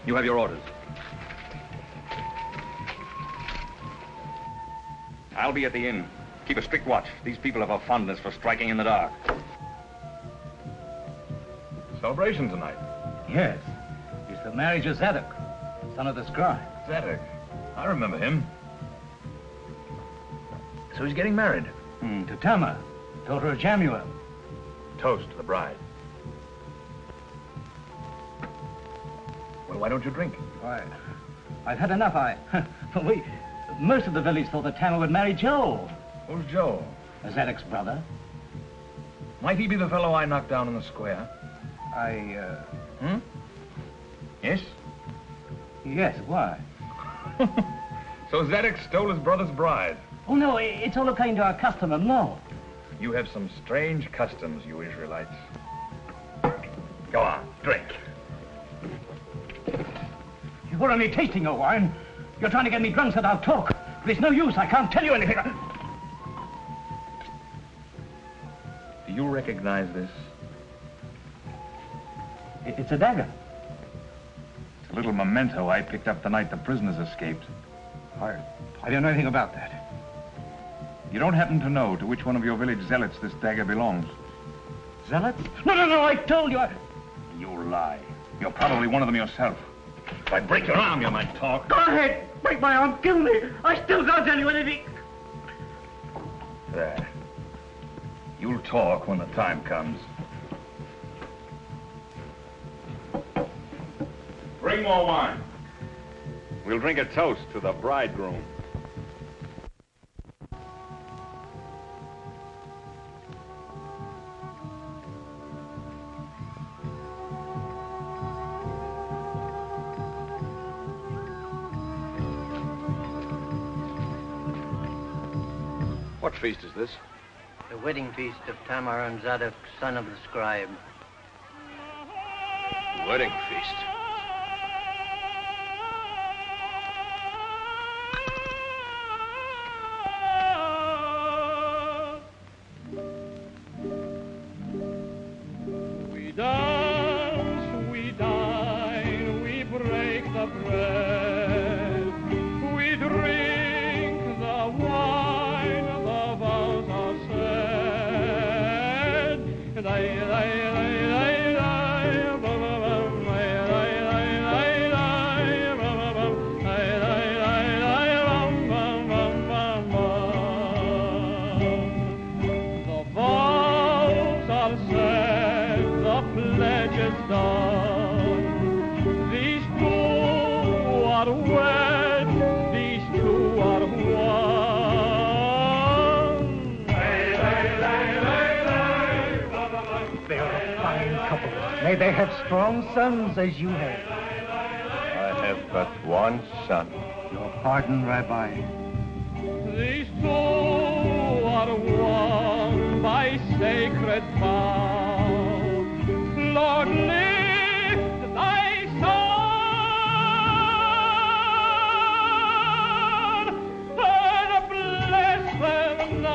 You have your orders. I'll be at the inn. Keep a strict watch. These people have a fondness for striking in the dark. Celebration tonight. Yes. It's the marriage of Zadok, son of the scribe. Zadok. I remember him. So he's getting married? To Tamar, daughter of Jamuel. Toast to the bride. Well, why don't you drink? Why, I've had enough. Most of the village thought that Tamar would marry Joel. Who's Joel? Zadok's brother. Might he be the fellow I knocked down in the square? Yes? Yes, why? So Zadok stole his brother's bride. Oh, no, it's all according to our custom of law. You have some strange customs, you Israelites. Go on, drink. You're only tasting your wine. You're trying to get me drunk so that I'll talk. But it's no use, I can't tell you anything. Do you recognize this? It's a dagger. It's a little memento I picked up the night the prisoners escaped. I don't know anything about that. You don't happen to know to which one of your village zealots this dagger belongs? Zealots? No, I told you. You lie. You're probably one of them yourself. If I break your arm, you might talk. Go ahead. Break my arm. Kill me. I still can't tell you anything. There. You'll talk when the time comes. Bring more wine. We'll drink a toast to the bridegroom. What feast is this? The wedding feast of Tamar and Zadok, son of the scribe. Wedding feast. We dance, we dine, we break the bread, we drink the wine, the vows are said, and May they have strong sons as you have. I have but one son. Your pardon, Rabbi. These two are one by sacred vow. Lord, lift thy son and bless them now.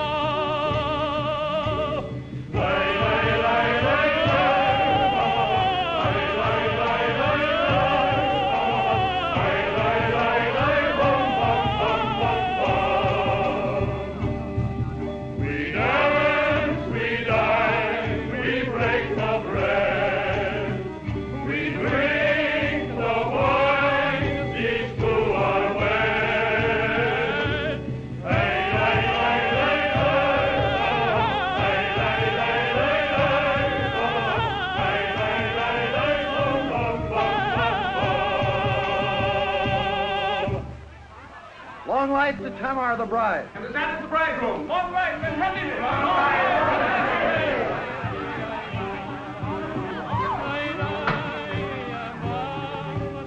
Long life to Tamar the bride. And to Zadok the bridegroom. Long life and happiness.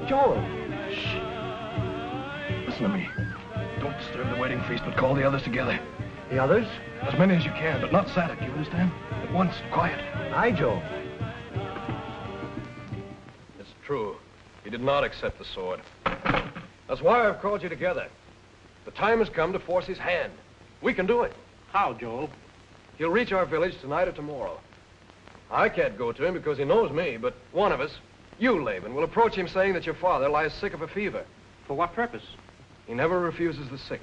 Joel. Shh. Listen to me. Don't disturb the wedding feast, but call the others together. The others? As many as you can, but not Zadok, you understand? At once, quiet. Aye, Joel. It's true. He did not accept the sword. That's why I've called you together. The time has come to force his hand. We can do it. How, Joel? He'll reach our village tonight or tomorrow. I can't go to him because he knows me, but one of us, you, Laban, will approach him saying that your father lies sick of a fever. For what purpose? He never refuses the sick.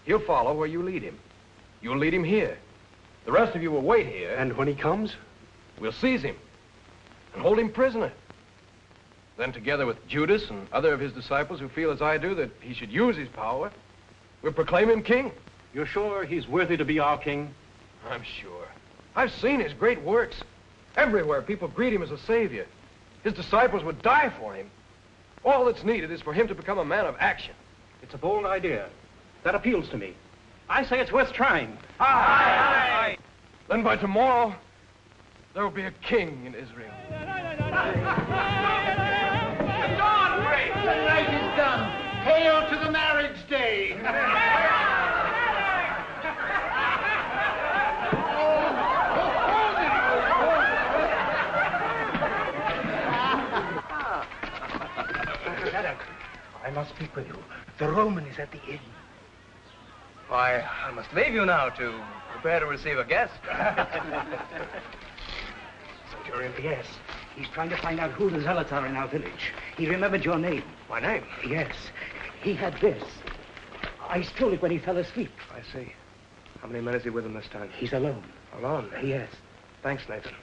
He'll follow where you lead him. You'll lead him here. The rest of you will wait here. And when he comes? We'll seize him and hold him prisoner. Then, together with Judas and other of his disciples who feel as I do that he should use his power, we'll proclaim him king. You're sure he's worthy to be our king? I'm sure. I've seen his great works. Everywhere people greet him as a savior. His disciples would die for him. All that's needed is for him to become a man of action. It's a bold idea. That appeals to me. I say it's worth trying. Aye, aye, aye. Then by tomorrow, there will be a king in Israel. The dawn breaks. The night is done. Hail to the marriage day. I must speak with you. The Roman is at the inn. Why, I must leave you now to prepare to receive a guest. Centurion, yes. He's trying to find out who the zealots are in our village. He remembered your name. My name? Yes. He had this. I stole it when he fell asleep. I see. How many men is he with him this time? He's alone. Alone? Yes. Thanks, Nathan.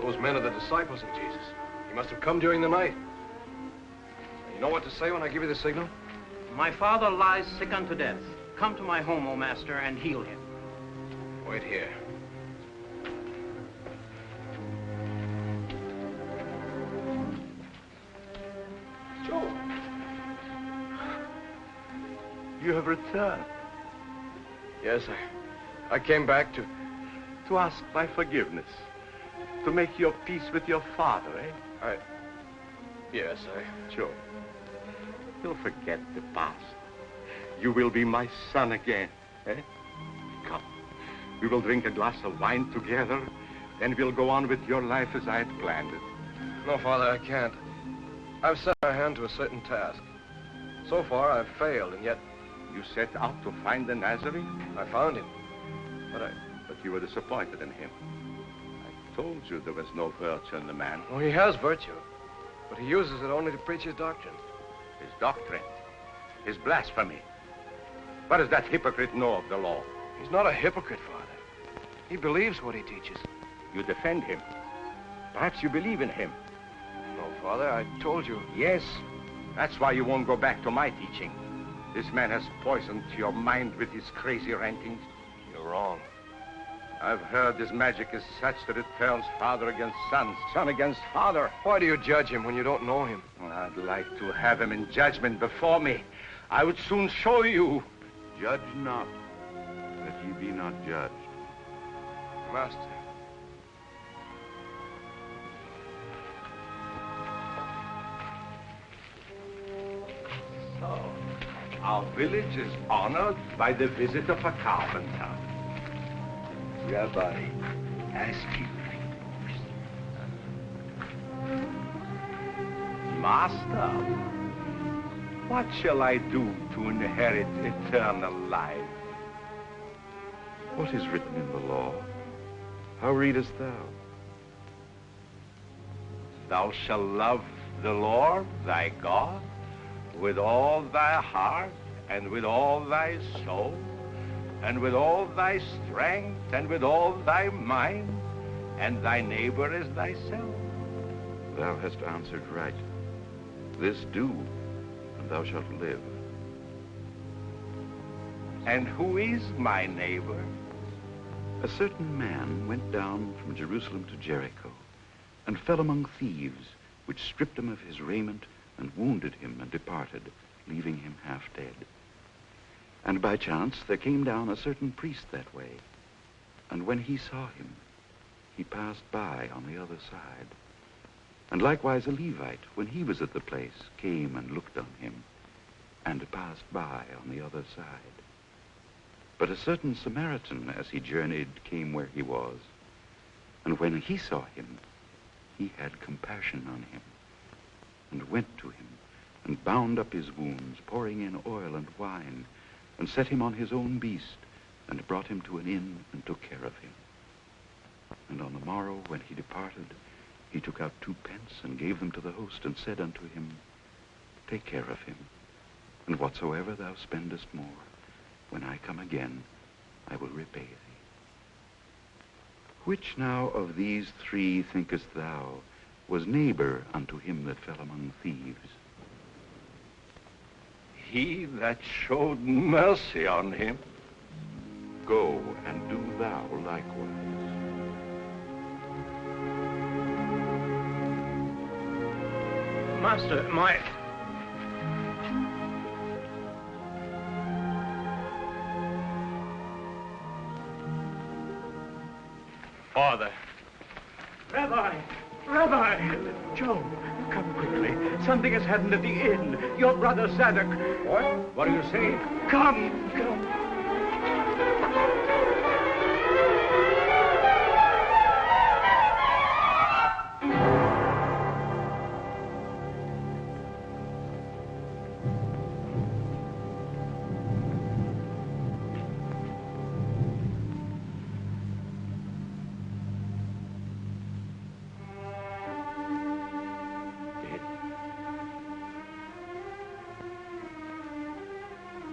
Those men are the disciples of Jesus. He must have come during the night. You know what to say when I give you the signal? My father lies sick unto death. Come to my home, O master, and heal him. Wait here. Joe. You have returned. Yes, I came back to ask my forgiveness. To make your peace with your father, eh? Yes, Joe, you'll forget the past. You will be my son again, eh? Come, we will drink a glass of wine together, and we'll go on with your life as I had planned it. No, Father, I can't. I've set my hand to a certain task. So far, I've failed, and yet... You set out to find the Nazarene? I found him. But you were disappointed in him. I told you there was no virtue in the man. Well, he has virtue, but he uses it only to preach his doctrine. His doctrine? His blasphemy? What does that hypocrite know of the law? He's not a hypocrite, Father. He believes what he teaches. You defend him. Perhaps you believe in him. No, Father, I told you. Yes, that's why you won't go back to my teaching. This man has poisoned your mind with his crazy rantings. You're wrong. I've heard his magic is such that it turns father against son, son against father. Why do you judge him when you don't know him? Well, I'd like to have him in judgment before me. I would soon show you. Judge not, that ye be not judged. Master. So, our village is honored by the visit of a carpenter. Rabbi, ask you. Master, what shall I do to inherit eternal life? What is written in the law? How readest thou? Thou shalt love the Lord thy God with all thy heart and with all thy soul and with all thy strength and with all thy mind, and thy neighbor as thyself. Thou hast answered right. This do, and thou shalt live. And who is my neighbor? A certain man went down from Jerusalem to Jericho, and fell among thieves, which stripped him of his raiment, and wounded him, and departed, leaving him half dead. And by chance there came down a certain priest that way, and when he saw him, he passed by on the other side. And likewise a Levite, when he was at the place, came and looked on him, and passed by on the other side. But a certain Samaritan, as he journeyed, came where he was, and when he saw him, he had compassion on him, and went to him, and bound up his wounds, pouring in oil and wine, and set him on his own beast, and brought him to an inn, and took care of him. And on the morrow, when he departed, he took out 2 pence, and gave them to the host, and said unto him, Take care of him, and whatsoever thou spendest more, when I come again, I will repay thee. Which now of these 3 thinkest thou was neighbor unto him that fell among thieves? He that showed mercy on him. Go and do thou likewise. Master, my... Father. Rabbi! Joe, come quickly. Something has happened at the inn. Your brother Zadok. What? What do you say? Come.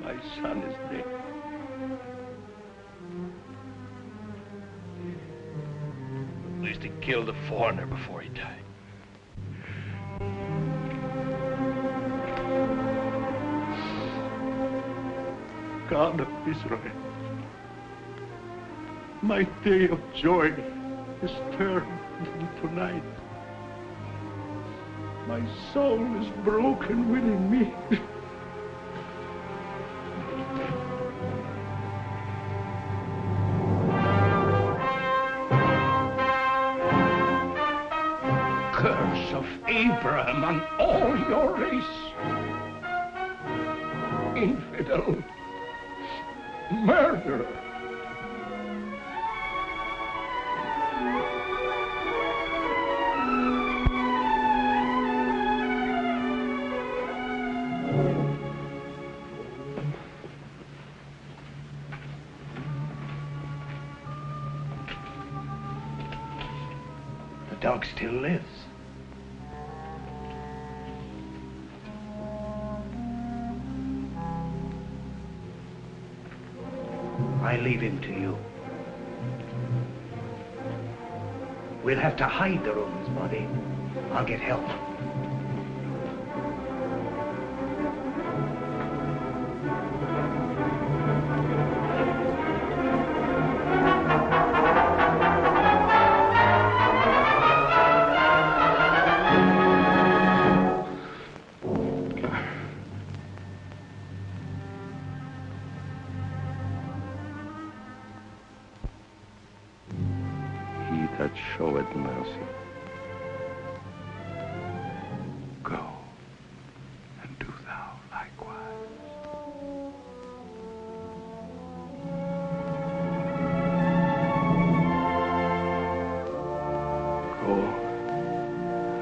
My son is dead. At least he killed a foreigner before he died. God of Israel, my day of joy is turned into night. My soul is broken within me. Curse of Abraham on all your race. Infidel. Murderer. The dog still lives. I leave him to you. We'll have to hide the Roman's body. I'll get help. That showeth mercy. Go and do thou likewise. Go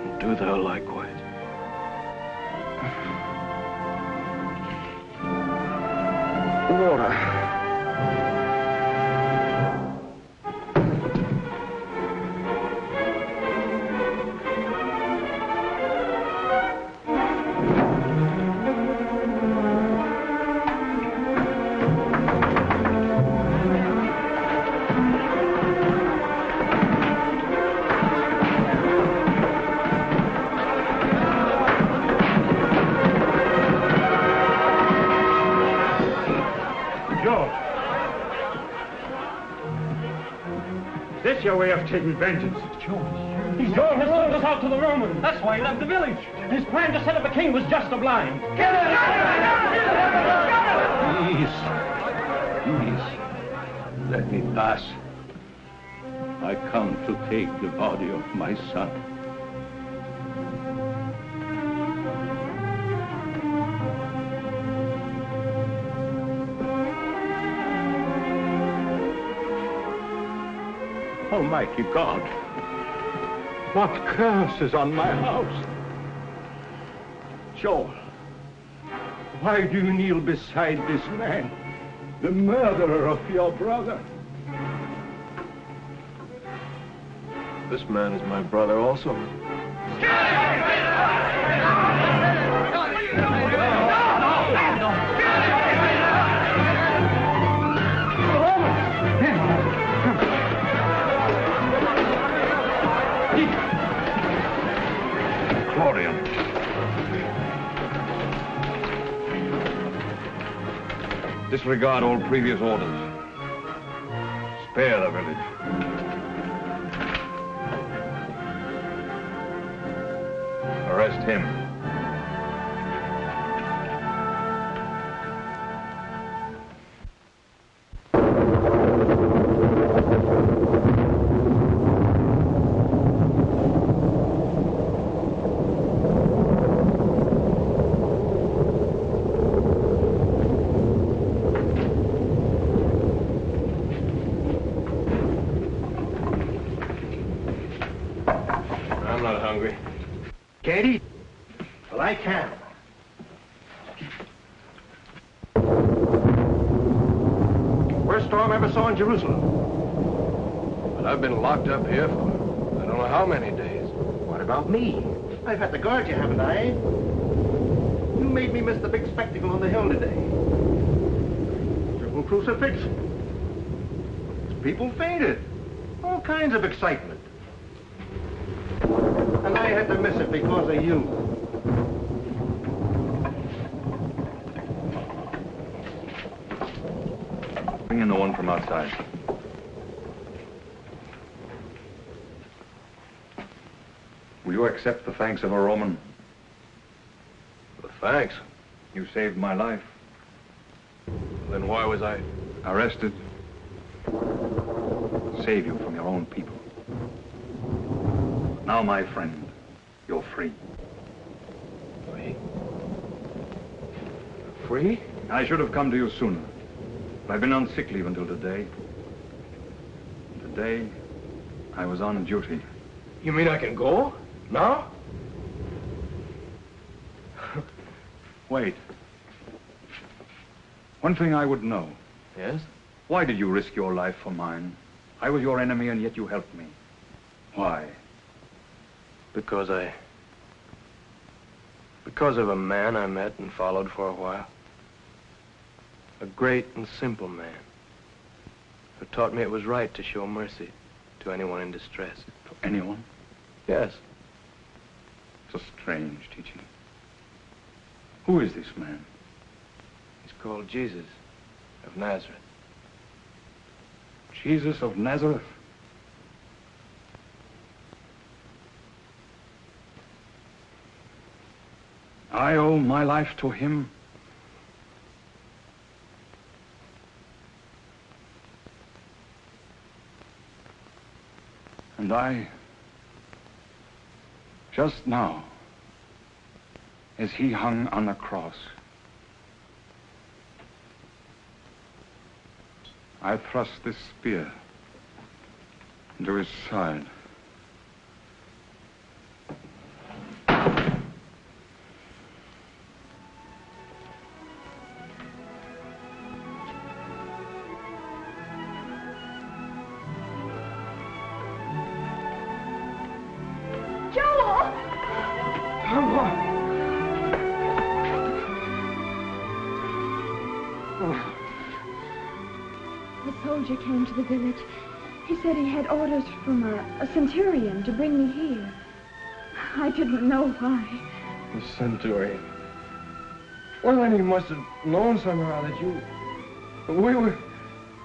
and do thou likewise. Water. Your way of taking vengeance. Joel has sold us out to the Romans. That's why he left the village. His plan to set up a king was just a blind. Please, let me pass. I come to take the body of my son. Almighty God, What curse is on my house? Joel, why do you kneel beside this man, the murderer of your brother? This man is my brother also. Claudian. Disregard all previous orders. Spare the village. Arrest him. I'm not hungry. Can't eat. Well, I can. Worst storm I ever saw in Jerusalem. But I've been locked up here for I don't know how many days. What about me? I've had to guard you, haven't I? You made me miss the big spectacle on the hill today. Triple crucifixion. People fainted. All kinds of excitement. And I had to miss it because of you. Bring in the one from outside. Will you accept the thanks of a Roman? The thanks? You saved my life. Then why was I arrested? Save you from your own people. Now, my friend, you're free. Free? Free? I should have come to you sooner. But I've been on sick leave until today. Today, I was on duty. You mean I can go? Now? Wait. One thing I would know. Yes? Why did you risk your life for mine? I was your enemy, and yet you helped me. Why? Because of a man I met and followed for a while. A great and simple man who taught me it was right to show mercy to anyone in distress. To anyone? Yes. It's a strange teaching. Who is this man? He's called Jesus of Nazareth. Jesus of Nazareth? I owe my life to him. And I, just now, as he hung on the cross, I thrust this spear into his side. A soldier came to the village. He said he had orders from a centurion to bring me here. I didn't know why. The centurion. Well, then he must have known somehow that you... We were...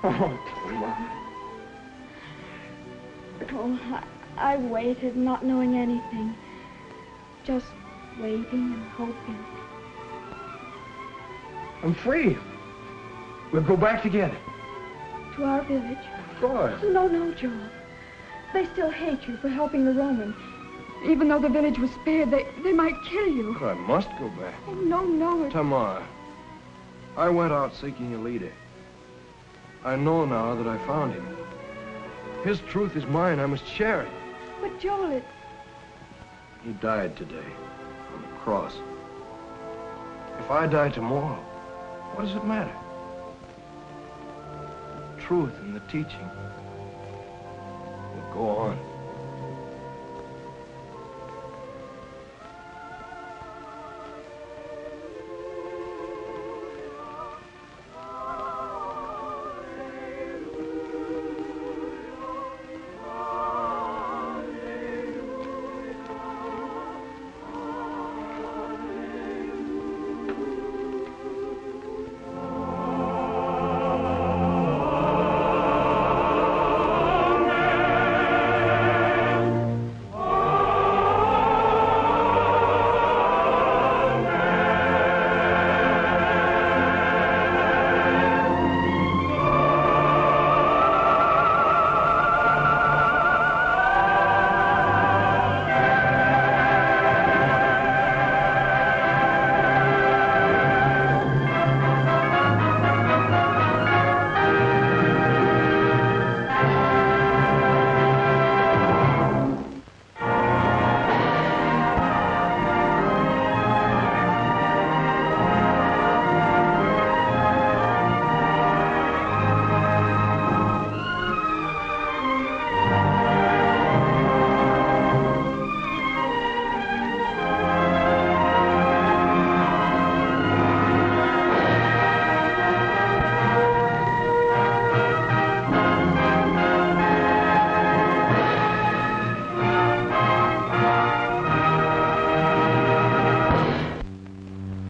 Oh, Toma. Oh, I waited, not knowing anything. Just waiting and hoping. I'm free. We'll go back together. To our village? Of course. No, Joel. They still hate you for helping the Roman. Even though the village was spared, they might kill you. I must go back. Oh, no. Tamar, I went out seeking a leader. I know now that I found him. His truth is mine. I must share it. But, Joel, He died today on the cross. If I die tomorrow, what does it matter? The truth and the teaching will go on.